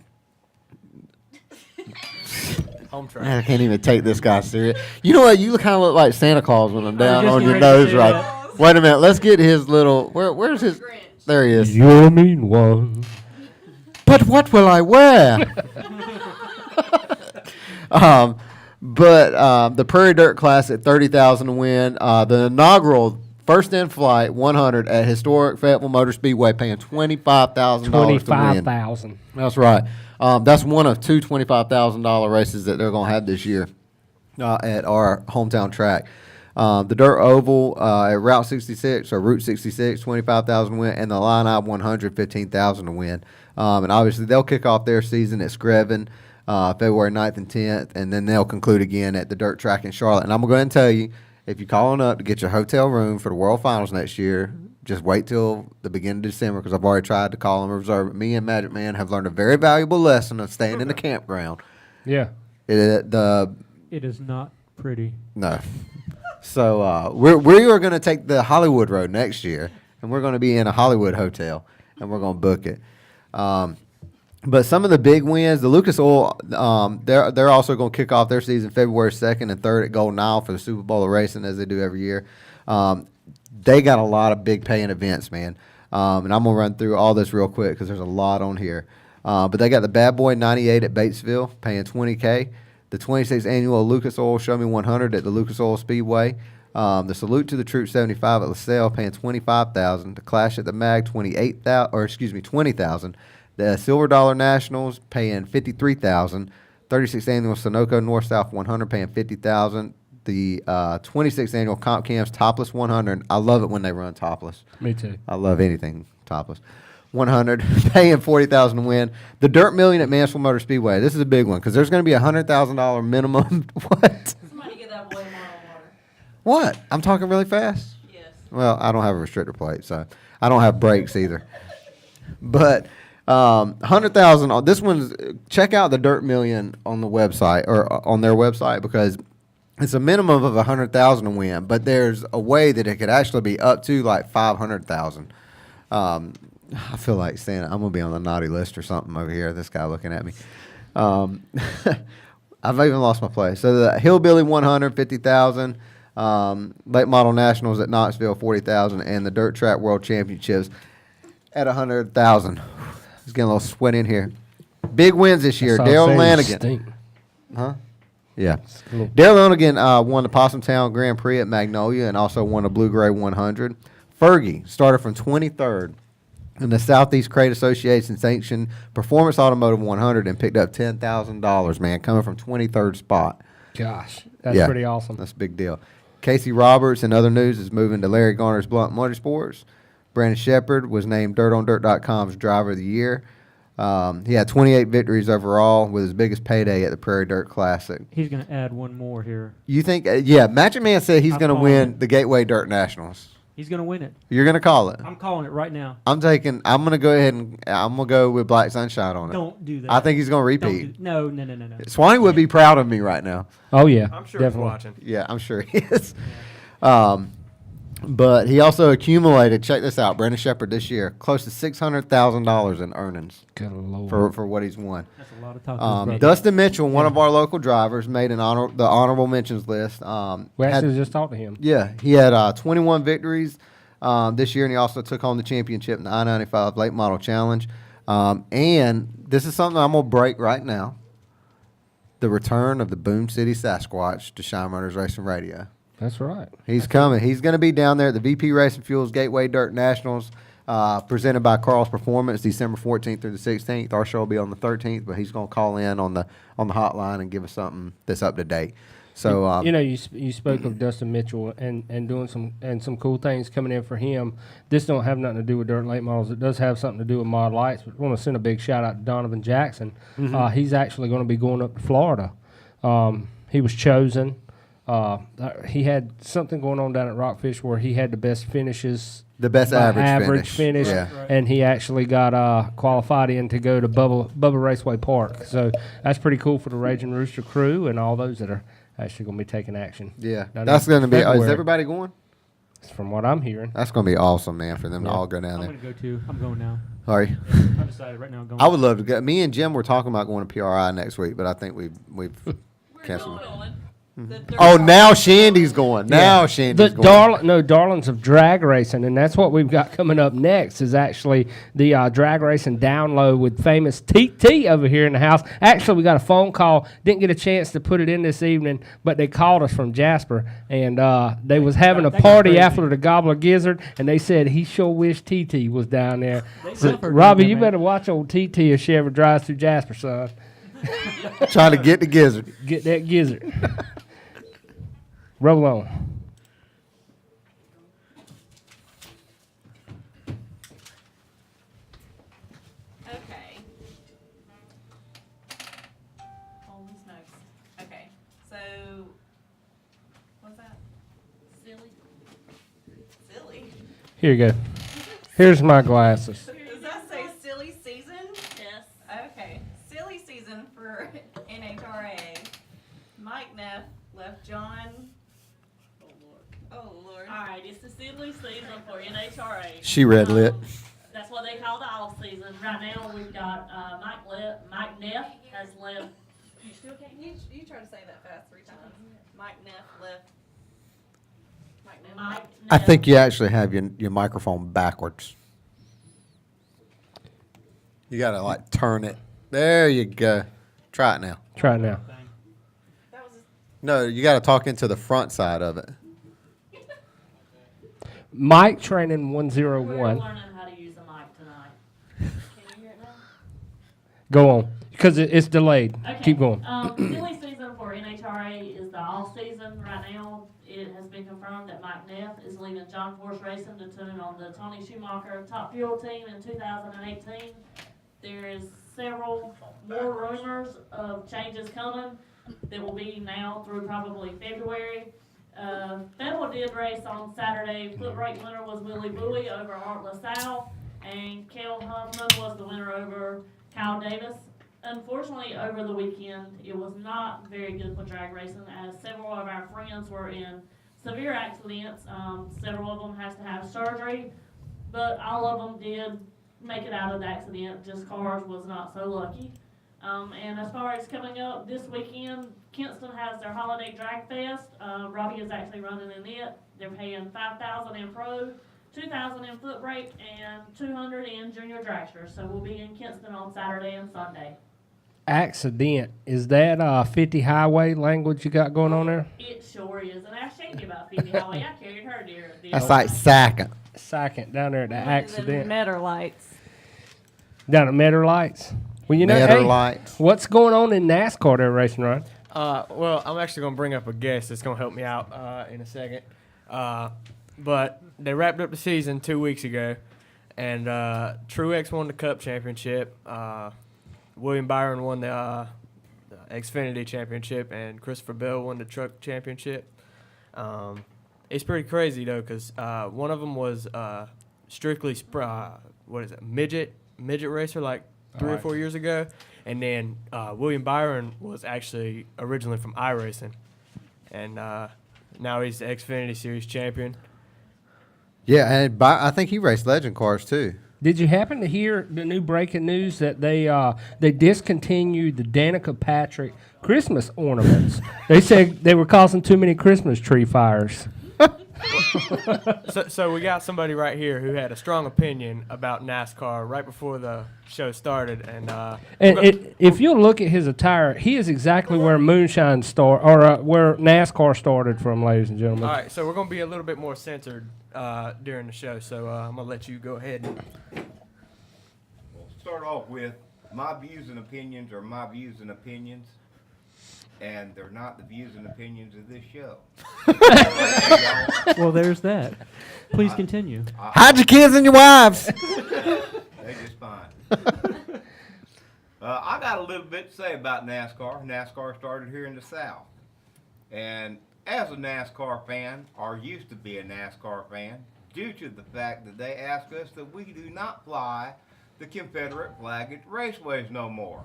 track. Man, I can't even take this guy serious. You know what? You kind of look like Santa Claus when I'm down on your nose, right? Wait a minute. Let's get his little. Where's his? There he is. You're a mean one. But what will I wear? But the Prairie Dirt Classic, $30,000 to win. The inaugural First in Flight 100 at historic Fayetteville Motor Speedway, paying $25,000 to win. $25,000. That's right. That's one of 2 $25,000 races that they're going to have this year at our hometown track. The Dirt Oval at Route 66 or Route 66, $25,000 to win, and the Line Eye 100, $15,000 to win. And obviously they'll kick off their season at Screven February 9th and 10th, and then they'll conclude again at the Dirt Track in Charlotte. And I'm going to tell you, if you're calling up to get your hotel room for the World Finals next year, just wait till the beginning of December because I've already tried to call and reserve it. Me and Magic Man have learned a very valuable lesson of staying in the campground. Yeah. It is not pretty. No. So we are going to take the Hollywood Road next year, and we're going to be in a Hollywood hotel, and we're going to book it. But some of the big wins, the Lucas Oil, they're also going to kick off their season February 2nd and 3rd at Golden Isle for the Super Bowl of Racing, as they do every year. They got a lot of big paying events, man. And I'm going to run through all this real quick because there's a lot on here. But they got the Bad Boy 98 at Batesville, paying $20K. The 26th annual Lucas Oil Show Me 100 at the Lucas Oil Speedway. The Salute to the Troop 75 at LaSalle, paying $25,000. The Clash at the Mag, $20,000. The Silver Dollar Nationals, paying $53,000. 36th annual Sunoco North South 100, paying $50,000. The 26th annual Comp Cam's Topless 100. I love it when they run topless. Me too. I love anything topless. 100, paying $40,000 to win. The Dirt Million at Mansfield Motor Speedway. This is a big one because there's going to be a $100,000 minimum. What? Somebody get that boy more water. What? I'm talking really fast? Yes. Well, I don't have a restrictor plate, so I don't have brakes either. But 100,000. This one's, check out the Dirt Million on the website or on their website because it's a minimum of 100,000 to win, but there's a way that it could actually be up to like 500,000. I feel like saying I'm gonna be on the naughty list or something over here. This guy looking at me. I've even lost my place. So the Hillbilly 100, 50,000. Late Model Nationals at Knoxville, 40,000, and the Dirt Track World Championships at 100,000. It's getting a little sweat in here. Big wins this year. Daryl Lanigan. Huh? Yeah. Daryl Lanigan won the Possumtown Grand Prix at Magnolia and also won the Blue Gray 100. Fergie started from 23rd in the Southeast Crate Association sanctioned Performance Automotive 100 and picked up $10,000, man, coming from 23rd spot. Gosh. That's Yeah, pretty awesome. That's a big deal. Casey Roberts, in other news, is moving to Larry Garner's Blunt Motorsports. Brandon Shepard was named DirtOnDirt.com's Driver of the Year. He had 28 victories overall, with his biggest payday at the Prairie Dirt Classic. He's going to add one more here. You think? Yeah, Magic Man said he's I'm going to calling win it. the Gateway Dirt Nationals. He's going to win it. You're going to call it. I'm calling it right now. I'm going to go ahead and I'm going to go with Black Sunshine on it. Don't do that. I think he's going to Don't repeat. No. Swanee would be proud of me right now. Oh yeah, I'm sure definitely. he's watching. Yeah, I'm sure he is. But he also accumulated, check this out, Brandon Shepard this year, close to $600,000 in earnings Good Lord. for what he's won. That's a lot of talk. Dustin Mitchell, one of our local drivers, made the honorable mentions list. We Had- actually just talked to him. Yeah, he had 21 victories this year, and he also took home the championship in the I-95 Late Model Challenge. And this is something I'm going to break right now. The return of the Boom City Sasquatch to Shine Runners Racing Radio. That's right. He's coming. He's going to be down there at the VP Racing Fuels Gateway Dirt Nationals, presented by Carl's Performance, December 14th through the 16th. Our show will be on the 13th, but he's going to call in on the hotline and give us something that's up to date. So you spoke of Dustin Mitchell and doing some cool things coming in for him. This don't have nothing to do with dirt late models. It does have something to do with mod lights. But I want to send a big shout out to Donovan Jackson. He's actually going to be going up to Florida. He was chosen. He had something going on down at Rockfish where he had the best finishes. The best by average finish. Yeah. And he actually got qualified in to go to Bubba Raceway Park. So that's pretty cool for the Raging Rooster crew and all those that are actually going to be taking action. Yeah, Down that's in going to be. Is February. everybody going? From what I'm hearing. That's going to be awesome, man, for them to Yeah. all go down I'm there. going to go too. I'm going now. Are you? I decided right now I'm going. I would love to go. Me and Jim were talking about going to PRI next week, but I think we've canceled. Oh, now Shandy's going. Now Shandy's going. Darlings of Drag Racing, and that's what we've got coming up next is actually the drag racing download with famous TT over here in the house. Actually, we got a phone call. Didn't get a chance to put it in this evening, but they called us from Jasper, and they was having a party after the Gobbler Gizzard, and they said he sure wished TT was down there. So, Robbie, you better watch old TT if she ever drives through Jasper, son. Trying to get the gizzard. Get that gizzard. Roll on. Okay. Holy smokes. Okay. So, what's that? Silly. Silly. Here you go. Here's my glasses. Does that say silly season? Yes. Okay. Silly season for NHRA. Mike Neff left John. Oh, Lord. All right, it's the silly season for NHRA. She red lit. That's what they call the off season. Right now, we've got Mike Neff has left. You still can't. You try to say that fast 3 times. Mike Neff left. Mike Neff. Mike I Neff. think you actually have your microphone backwards. You got to like turn it. There you go. Try it now. Try it now. That was No, you got to talk into the front side of it. Mike Training We're 101. learning how to use the mic tonight. Can you hear it now? Go on, because it's delayed. Okay. Keep going. Silly season for NHRA is the off season right now. It has been confirmed that Mike Neff is leaving John Force Racing to tune on the Tony Schumacher Top Fuel team in 2018. There is several more rumors of changes coming that will be now through probably February. Federal did race on Saturday. Foot brake winner was Willie Bowie over Art LaSalle, and Kel Huffman was the winner over Kyle Davis. Unfortunately, over the weekend, it was not very good for drag racing as several of our friends were in severe accidents. Several of them has to have surgery, but all of them did make it out of the accident. Just cars was not so lucky. And as far as coming up this weekend, Kinston has their Holiday Drag Fest. Robbie is actually running in it. They're paying $5,000 in pro, $2,000 in foot brake, and $200 in junior dragster. So we'll be in Kinston on Saturday and Sunday. Accident. Is that 50 highway language you got going on there? It sure is. And I showed you about 50 Highway. I carried her there. That's like second. Second down there at the accident. Metter lights. Down at Metter Lights. Well, you know, Metter hey, Lights. what's going on in NASCAR there, Racing Run? Well, I'm actually going to bring up a guest that's going to help me out in a second. But they wrapped up the season 2 weeks ago, and Truex won the Cup championship. William Byron won the Xfinity championship, and Christopher Bell won the Truck championship. It's pretty crazy, though, because one of them was strictly midget racer, like 3 or 4 years ago. And then William Byron was actually originally from iRacing. And now he's the Xfinity Series champion. Yeah, and I think he raced legend cars too. Did you happen to hear the new breaking news that they discontinued the Danica Patrick Christmas ornaments? They said they were causing too many Christmas tree fires. So we got somebody right here who had a strong opinion about NASCAR right before the show started, if you'll look at his attire, he is exactly where moonshine where NASCAR started from, ladies and gentlemen. All right, so we're going to be a little bit more censored during the show, so I'm going to let you go ahead. We'll start off with my views and opinions are my views and opinions, and they're not the views and opinions of this show. Well, there's that. Please continue. Hide your kids and your wives. They're just fine. I got a little bit to say about NASCAR. NASCAR started here in the South. And as a NASCAR fan, or used to be a NASCAR fan, due to the fact that they ask us that we do not fly the Confederate flag at raceways no more.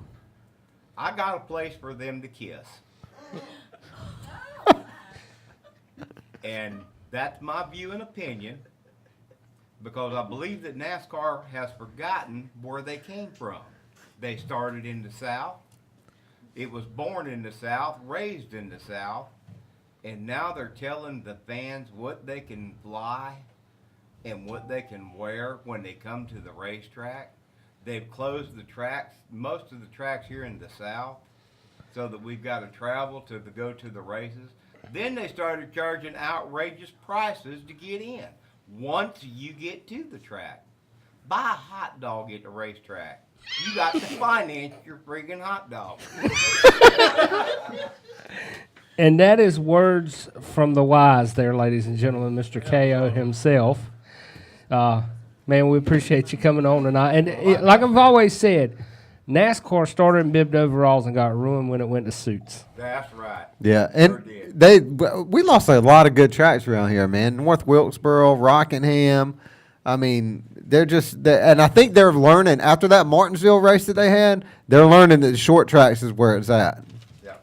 I got a place for them to kiss. And that's my view and opinion, because I believe that NASCAR has forgotten where they came from. They started in the South. It was born in the South, raised in the South, and now they're telling the fans what they can fly and what they can wear when they come to the racetrack. They've closed the tracks, most of the tracks here in the South, so that we've got to travel to go to the races. Then they started charging outrageous prices to get in. Once you get to the track, buy a hot dog at the racetrack. You got to finance your friggin' hot dog. And that is words from the wise there, ladies and gentlemen, Mr. KO himself. Man, we appreciate you coming on tonight. And like I've always said, NASCAR started in bibbed overalls and got ruined when it went to suits. That's right. Yeah, and we lost a lot of good tracks around here, man. North Wilkesboro, Rockingham. I mean, and I think they're learning after that Martinsville race that they had. They're learning that the short tracks is where it's at. Yeah.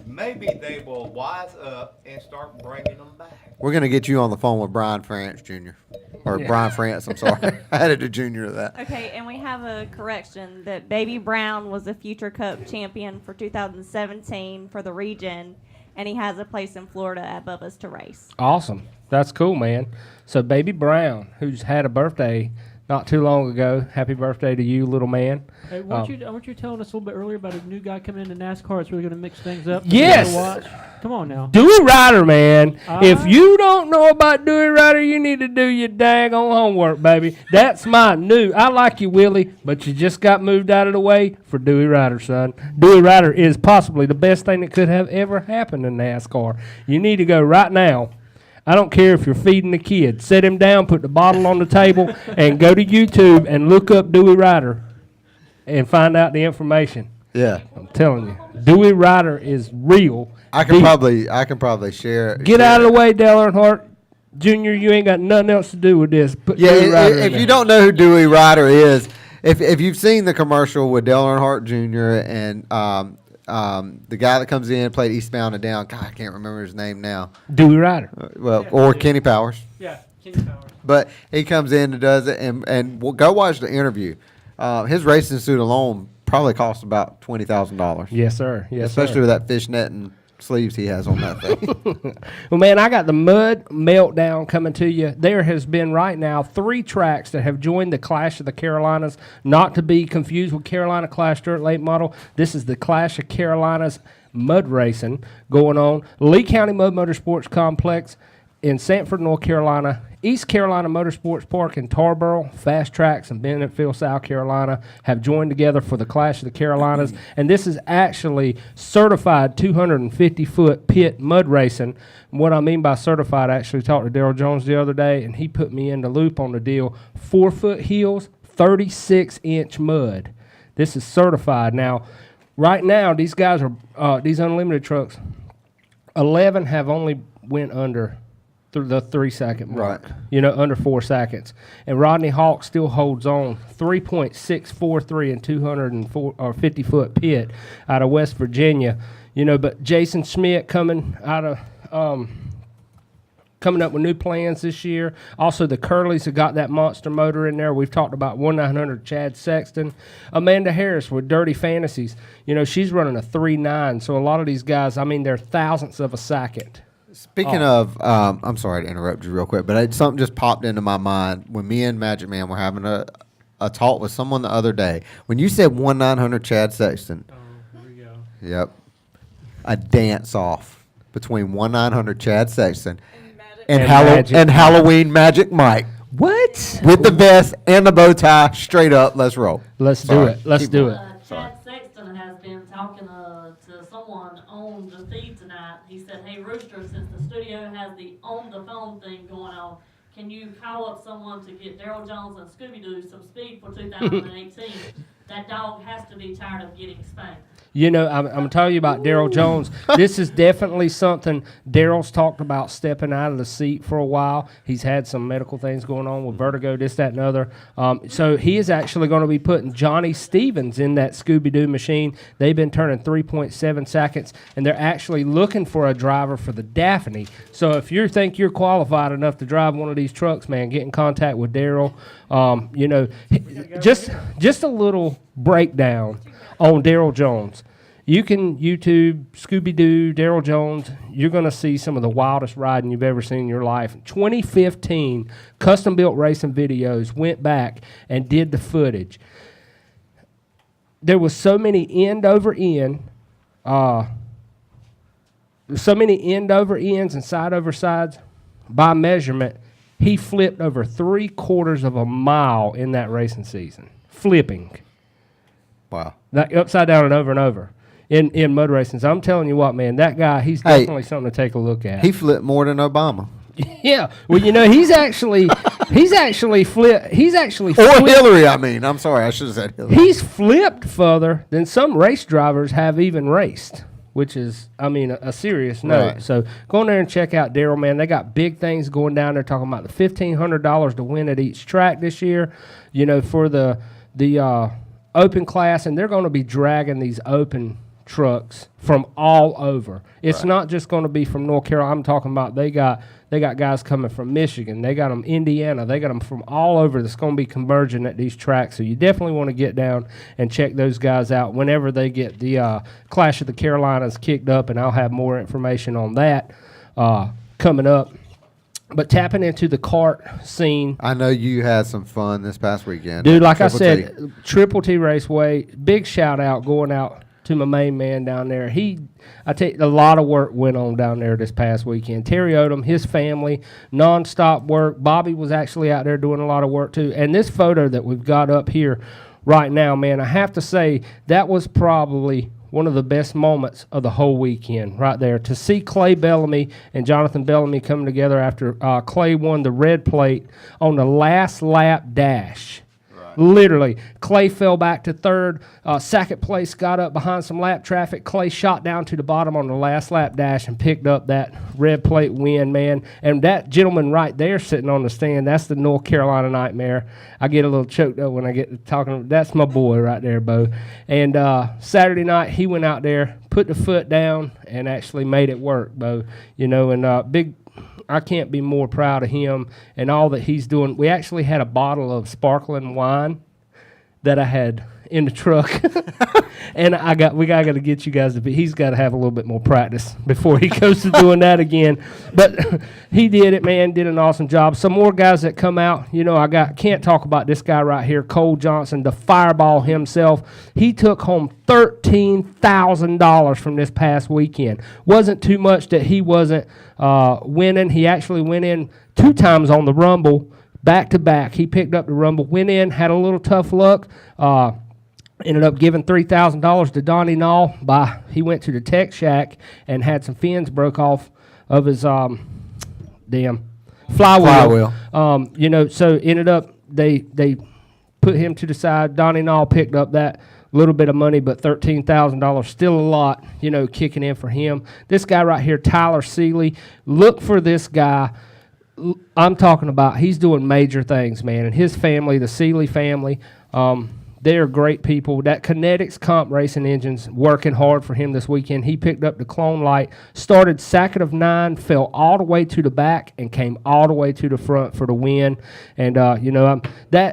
Maybe they will wise up and start bringing them back. We're gonna get you on the phone with Brian France Jr. or Brian France. I'm sorry, I added a junior to that. Okay, and we have a correction that Baby Brown was a Future Cup champion for 2017 for the region, and he has a place in Florida at Bubba's to race. Awesome. That's cool, man. So Baby Brown, who's had a birthday not too long ago, happy birthday to you, little man. Hey, weren't you telling us a little bit earlier about a new guy coming into NASCAR? It's really going to mix things up. Yes. Come on now. Dewey Ryder, man. If you don't know about Dewey Ryder, you need to do your daggone homework, baby. That's my new. I like you, Willie, but you just got moved out of the way for Dewey Ryder, son. Dewey Ryder is possibly the best thing that could have ever happened in NASCAR. You need to go right now. I don't care if you're feeding the kid. Sit him down, put the bottle on the table, and go to YouTube and look up Dewey Ryder and find out the information. Yeah. I'm telling you. Dewey Ryder is real. I can probably share. Get out of the way, Dale Earnhardt Jr. You ain't got nothing else to do with this. Put Dewey Ryder in if there. you don't know who Dewey Ryder is, if you've seen the commercial with Dale Earnhardt Jr. and the guy that comes in played Eastbound and Down. God, I can't remember his name now. Dewey Ryder. Or Kenny Powers. Yeah, Kenny Powers. But he comes in and does it, and we'll go watch the interview. His racing suit alone probably cost about $20,000. Yes, sir. Yes, especially sir. with that fishnet and sleeves he has on that thing. Well, man, I got the mud meltdown coming to you. There has been right now 3 tracks that have joined the Clash of the Carolinas, not to be confused with Carolina Clash Dirt Late Model. This is the Clash of Carolinas mud racing going on. Lee County Mud Motorsports Complex in Sanford, North Carolina, East Carolina Motorsports Park in Tarboro, Fast Tracks in Bennetttville, South Carolina, have joined together for the Clash of the Carolinas. And this is actually certified 250-foot pit mud racing. What I mean by certified, I actually talked to Daryl Jones the other day, and he put me in the loop on the deal. 4-foot hills, 36-inch mud. This is certified. Now, right now, these guys are, these unlimited trucks, 11 have only went under the 3-second mark, under 4 seconds. And Rodney Hawk still holds on 3.643 in 250-foot pit out of West Virginia. But Jason Schmidt coming out of coming up with new plans this year. Also, the Curleys have got that monster motor in there. We've talked about 1/900 Chad Sexton. Amanda Harris with Dirty Fantasies. She's running a 3.9. So a lot of these guys, they're thousandths of a second. Speaking of, I'm sorry to interrupt you real quick, but something just popped into my mind when me and Magic Man were having a talk with someone the other day. When you said 1/900 Chad Sexton, here we go. Yep, a dance off between 1/900 Chad Sexton and Halloween Magic Mike. What? With the vest and the bow tie, straight up. Let's roll. Let's do it. Let's do it. Chad Sexton has been talking to someone on the feed tonight. He said, "Hey Rooster, since the studio has the on the phone thing going on, can you call up someone to get Daryl Jones and Scooby Doo some speed for 2018? That dog has to be tired of getting spanked." I'm going to tell you about Daryl Jones. This is definitely something Daryl's talked about stepping out of the seat for a while. He's had some medical things going on with vertigo, this, that, and other. So he is actually going to be putting Johnny Stevens in that Scooby-Doo machine. They've been turning 3.7 seconds, and they're actually looking for a driver for the Daphne. So if you think you're qualified enough to drive one of these trucks, man, get in contact with Daryl. Just a little breakdown on Daryl Jones. You can YouTube Scooby-Doo, Daryl Jones. You're going to see some of the wildest riding you've ever seen in your life. 2015, Custom Built Racing Videos went back and did the footage. There was so many end over end, and side over sides. By measurement, he flipped over 3/4 of a mile in that racing season. Flipping. Wow. Like upside down and over. In mud racing. So I'm telling you what, man, that guy, he's definitely something to take a look at. He flipped more than Obama. Yeah. Well, he's actually flipped. Or Hillary, I'm sorry, I should have said Hillary. He's flipped further than some race drivers have even raced, which is, a serious note. Right. So go in there and check out Daryl, man. They got big things going down there, talking about the $1,500 to win at each track this year, for the open class, and they're going to be dragging these open trucks from all over. It's not just going to be from North Carolina. I'm talking about they got guys coming from Michigan. They got them Indiana. They got them from all over that's going to be converging at these tracks. So you definitely want to get down and check those guys out whenever they get the Clash of the Carolinas kicked up, and I'll have more information on that coming up. But tapping into the kart scene. I know you had some fun this past weekend. Dude, like I said, Triple T Raceway, big shout out going out to my main man down there. I tell you, a lot of work went on down there this past weekend. Terry Odom, his family, nonstop work. Bobby was actually out there doing a lot of work too. And this photo that we've got up here right now, man, I have to say that was probably one of the best moments of the whole weekend right there. To see Clay Bellamy and Jonathan Bellamy coming together after Clay won the red plate on the last lap dash. Literally, Clay fell back to third. Second place got up behind some lap traffic. Clay shot down to the bottom on the last lap dash and picked up that red plate win, man. And that gentleman right there sitting on the stand, that's the North Carolina Nightmare. I get a little choked up when I get to talking. That's my boy right there, Bo. And Saturday night, he went out there, put the foot down, and actually made it work, Bo. And big. I can't be more proud of him and all that he's doing. We actually had a bottle of sparkling wine that I had in the truck, and we got to get you guys he's got to have a little bit more practice before he goes to doing that again. But he did it, man. Did an awesome job. Some more guys that come out. Can't talk about this guy right here, Cole Johnson, the fireball himself. He took home $13,000 from this past weekend. Wasn't too much that he wasn't winning. He actually went in 2 times on the Rumble. Back to back, he picked up the Rumble, went in, had a little tough luck, ended up giving $3,000 to Donnie Nall. He went to the Tech Shack and had some fins broke off of his flywheel. So ended up they put him to the side. Donnie Nall picked up that little bit of money, but $13,000 still a lot. Kicking in for him. This guy right here, Tyler Seeley. Look for this guy. I'm talking about he's doing major things, man, and his family, the Seeley family, they are great people. That Kinetics Comp Racing Engines working hard for him this weekend. He picked up the Clone Light, started second of 9, fell all the way to the back, and came all the way to the front for the win. And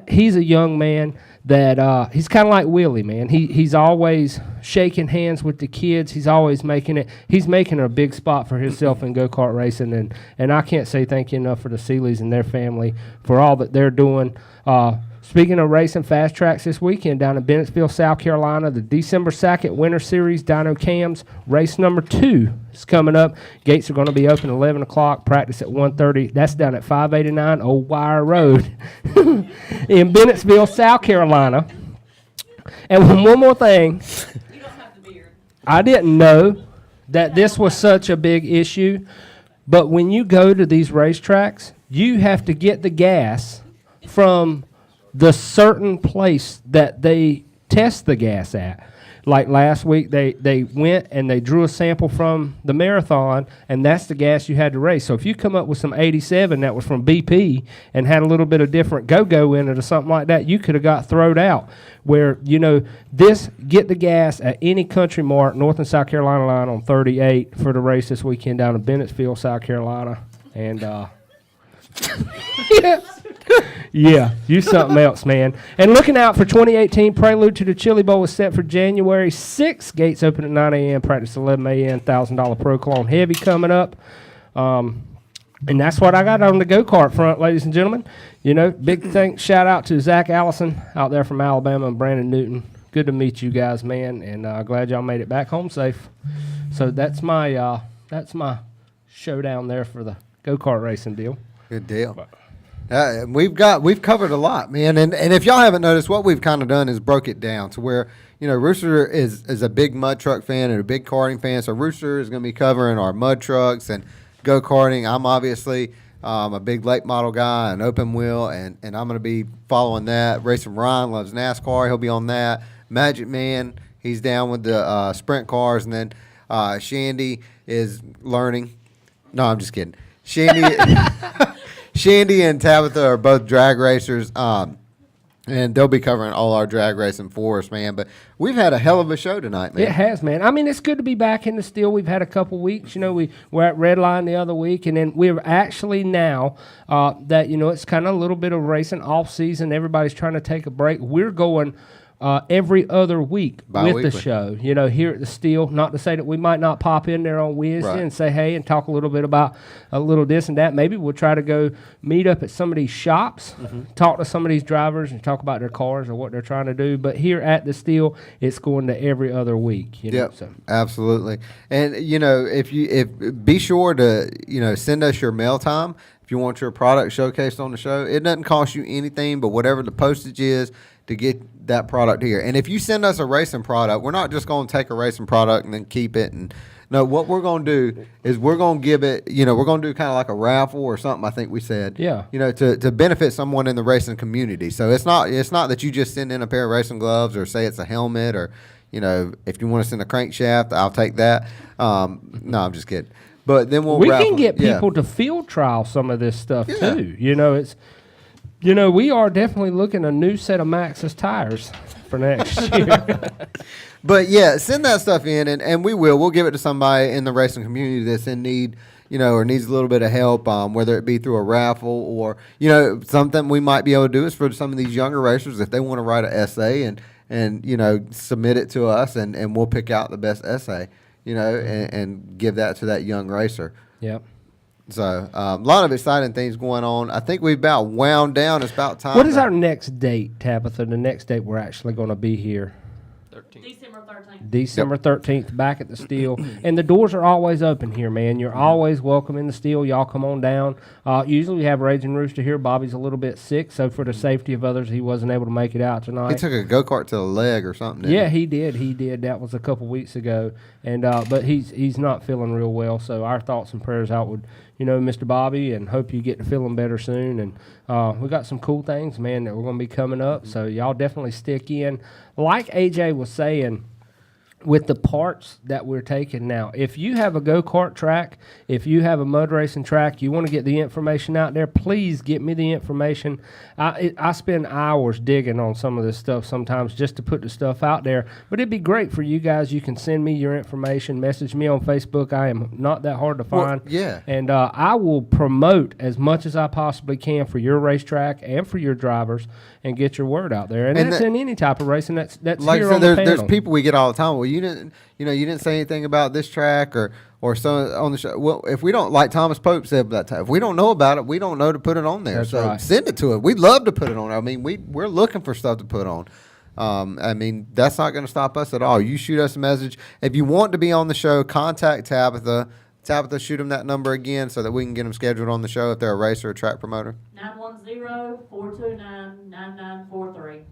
he's a young man that he's kind of like Willie, man. He's always shaking hands with the kids. He's always making a big spot for himself in go-kart racing, and I can't say thank you enough for the Seeleys and their family for all that they're doing. Speaking of racing fast tracks this weekend down in Bennettsville, South Carolina, the December 2nd Winter Series Dyno Cams race number 2 is coming up. Gates are going to be open at 11 o'clock, practice at 1:30. That's down at 589 Old Wire Road in Bennettsville, South Carolina. And one more thing. I didn't know that this was such a big issue, but when you go to these racetracks, you have to get the gas from the certain place that they test the gas at. Like last week, they went and they drew a sample from the marathon, and that's the gas you had to race. So if you come up with some 87 that was from BP and had a little bit of different go-go in it or something like that, you could have got thrown out. Where, get the gas at any Country Mart, North and South Carolina line on 38 for the race this weekend down in Bennettsville, South Carolina. And, yeah, you something else, man. And looking out for 2018, Prelude to the Chili Bowl is set for January 6th. Gates open at 9 a.m., practice 11 a.m., $1,000 Pro Clone Heavy coming up. And that's what I got on the go-kart front, ladies and gentlemen. Big thanks, shout out to Zach Allison out there from Alabama and Brandon Newton. Good to meet you guys, man, and glad y'all made it back home safe. So that's my showdown there for the go-kart racing deal. Good deal. We've covered a lot, man, and if y'all haven't noticed, what we've kind of done is broke it down to where Rooster is a big mud truck fan and a big karting fan, so Rooster is going to be covering our mud trucks and go karting. I'm obviously a big late model guy, an open wheel, and I'm going to be following that. Racing Ryan loves NASCAR; he'll be on that. Magic Man, he's down with the sprint cars, and then Shandy is learning. No, I'm just kidding. Shandy and Tabitha are both drag racers, and they'll be covering all our drag racing for us, man. But we've had a hell of a show tonight, man. It has, man. I mean, it's good to be back in the steel. We've had a couple weeks. We were at Redline the other week, and then we're actually now that, it's kind of a little bit of racing off season. Everybody's trying to take a break. We're going every other week with the show, here at the Steel. Not to say that we might not pop in there on Wednesday and say hey and talk a little bit about a little this and that. Maybe we'll try to go meet up at some of these shops, talk to some of these drivers and talk about their cars or what they're trying to do. But here at the Steel, it's going to every other week. So. Absolutely. And if be sure to send us your mail time. If you want your product showcased on the show, it doesn't cost you anything but whatever the postage is to get that product here. And if you send us a racing product, we're not just going to take a racing product and then keep it. And no, what we're going to do is we're going to give it, we're going to do kind of like a raffle or something, I think we said. Yeah. To benefit someone in the racing community. So it's not that you just send in a pair of racing gloves or say it's a helmet or, if you want to send a crankshaft, I'll take that. No, I'm just kidding. But then we can get people to field trial some of this stuff too. It's we are definitely looking a new set of Maxxis tires for next year. But yeah, send that stuff in, and we'll give it to somebody in the racing community that's in need, or needs a little bit of help, whether it be through a raffle or something we might be able to do is for some of these younger racers if they want to write an essay and submit it to us, and we'll pick out the best essay, and give that to that young racer. Yep. So a lot of exciting things going on. I think we've about wound down. It's about time. What is our next date, Tabitha? The next date we're actually going to be here. December 13th. December 13th, back at the Steel. And the doors are always open here, man. You're always welcome in the Steel. Y'all come on down. Usually we have Raging Rooster here. Bobby's a little bit sick, so for the safety of others, he wasn't able to make it out tonight. He took a go-kart to the leg or something, didn't Yeah, he did. He did. That was a couple weeks ago. And but he's not feeling real well, so our thoughts and prayers out with, Mr. Bobby, and hope you get to feeling better soon. And we got some cool things, man, that we're going to be coming up, so y'all definitely stick in. Like AJ was saying, with the parts that we're taking now, if you have a go-kart track, if you have a mud racing track, you want to get the information out there, please get me the information. I spend hours digging on some of this stuff sometimes just to put the stuff out there, but it'd be great for you guys. You can send me your information, message me on Facebook. I am not that hard to find. Yeah. And I will promote as much as I possibly can for your racetrack and for your drivers and get your word out there. And that's in any type of racing. That's like here I said, on the there's panel. people we get all the time. Well, you didn't say anything about this track or some on the show. Well, if we don't, like Thomas Pope said that time, if we don't know about it, we don't know to put it on there. That's so right. send it to it. We'd love to put it on. I mean, we're looking for stuff to put on. I mean, that's not going to stop us at all. You shoot us a message. If you want to be on the show, contact Tabitha. Tabitha, shoot them that number again so that we can get them scheduled on the show if they're a racer or track promoter. 910-429-9943.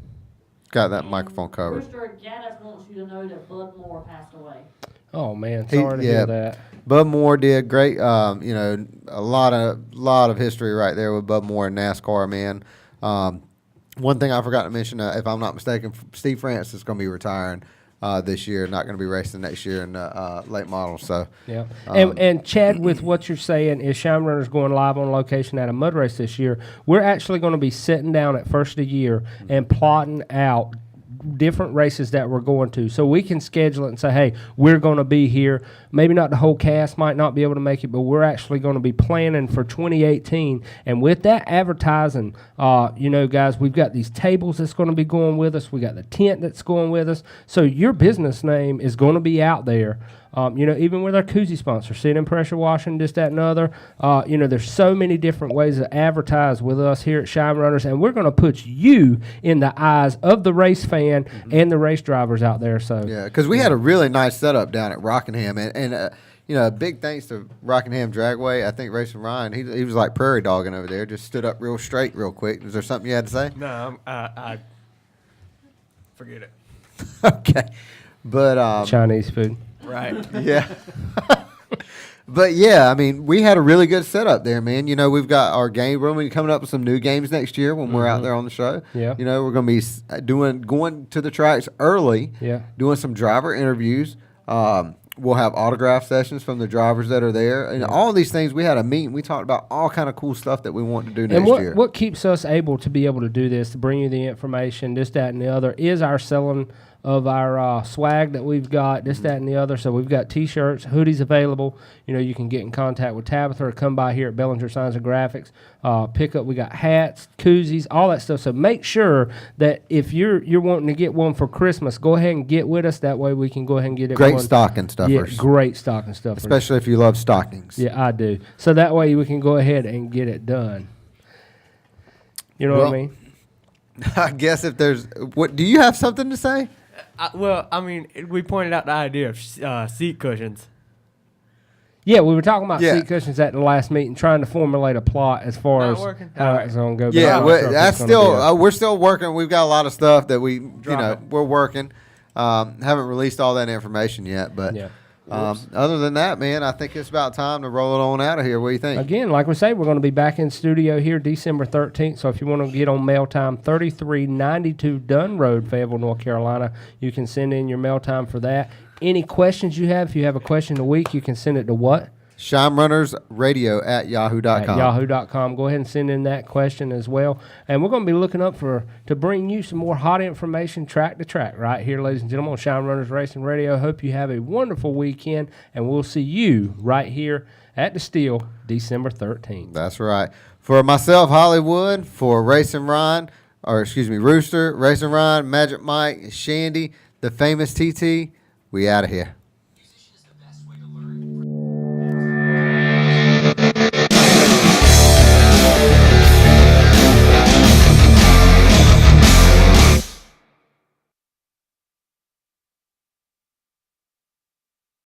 Got that microphone covered. Rooster Gaddis wants you to know that Bud Moore passed away. Oh man, sorry to hear that. Bud Moore did great. A lot of history right there with Bud Moore and NASCAR, man. One thing I forgot to mention, if I'm not mistaken, Steve Francis is going to be retiring this year. Not going to be racing next year in late models. So yeah. And Chad, with what you're saying, is Shine Runners going live on location at a mud race this year? We're actually going to be sitting down at first of the year and plotting out different races that we're going to, so we can schedule it and say, hey, we're going to be here. Maybe not the whole cast might not be able to make it, but we're actually going to be planning for 2018. And with that advertising, guys, we've got these tables that's going to be going with us. We got the tent that's going with us. So your business name is going to be out there. Even with our koozie sponsor, Sit and Pressure Washing, this, that, and other. There's so many different ways to advertise with us here at Shine Runners, and we're going to put you in the eyes of the race fan and the race drivers out there. So yeah, because we had a really nice setup down at Rockingham, and big thanks to Rockingham Dragway. I think Racing Ryan, he was like prairie dogging over there, just stood up real straight real quick. Is there something you had to say? No, I forget it. Okay, but Chinese food. Right. Yeah. But yeah, I mean, we had a really good setup there, man. We've got our game room. We're coming up with some new games next year when we're out there on the show. Yeah. We're going to be going to the tracks early. Yeah. Doing some driver interviews. We'll have autograph sessions from the drivers that are there, and all these things. We had a meeting. We talked about all kind of cool stuff that we want to do next year. And what keeps us able to be able to do this, to bring you the information, this, that, and the other, is our selling of our swag that we've got, this, that, and the other. So we've got T-shirts, hoodies available. You can get in contact with Tabitha or come by here at Bellinger Signs and Graphics. Pick up. We got hats, koozies, all that stuff. So make sure that if you're wanting to get one for Christmas, go ahead and get with us. That way we can go ahead and get it. Great stocking stuffers. Yeah, great stocking stuffers. Especially if you love stockings. Yeah, I do. So that way we can go ahead and get it done. You know what I mean? I guess if there's what, do you have something to say? We pointed out the idea of seat cushions. Yeah, we were talking about seat cushions at the last meeting, trying to formulate a plot as far as how it's going to go. Yeah, that's still we're still working. We've got a lot of stuff that we're working. Haven't released all that information yet, but other than that, man, I think it's about time to roll it on out of here. What do you think? Again, like we say, we're going to be back in studio here December 13th. So if you want to get on mail time, 3392 Dunn Road, Fayetteville, North Carolina, you can send in your mail time for that. Any questions you have, if you have a question a week, you can send it to what? ShineRunnersRadio@yahoo.com. Yahoo.com. Go ahead and send in that question as well. And we're going to be looking up to bring you some more hot information track to track right here, ladies and gentlemen, on Shine Runners Racing Radio. Hope you have a wonderful weekend, and we'll see you right here at the Steel December 13th. That's right. For myself, Hollywood, for Racing Ryan, Rooster, Racing Ron, Magic Mike, Shandy, the famous TT. We out of here.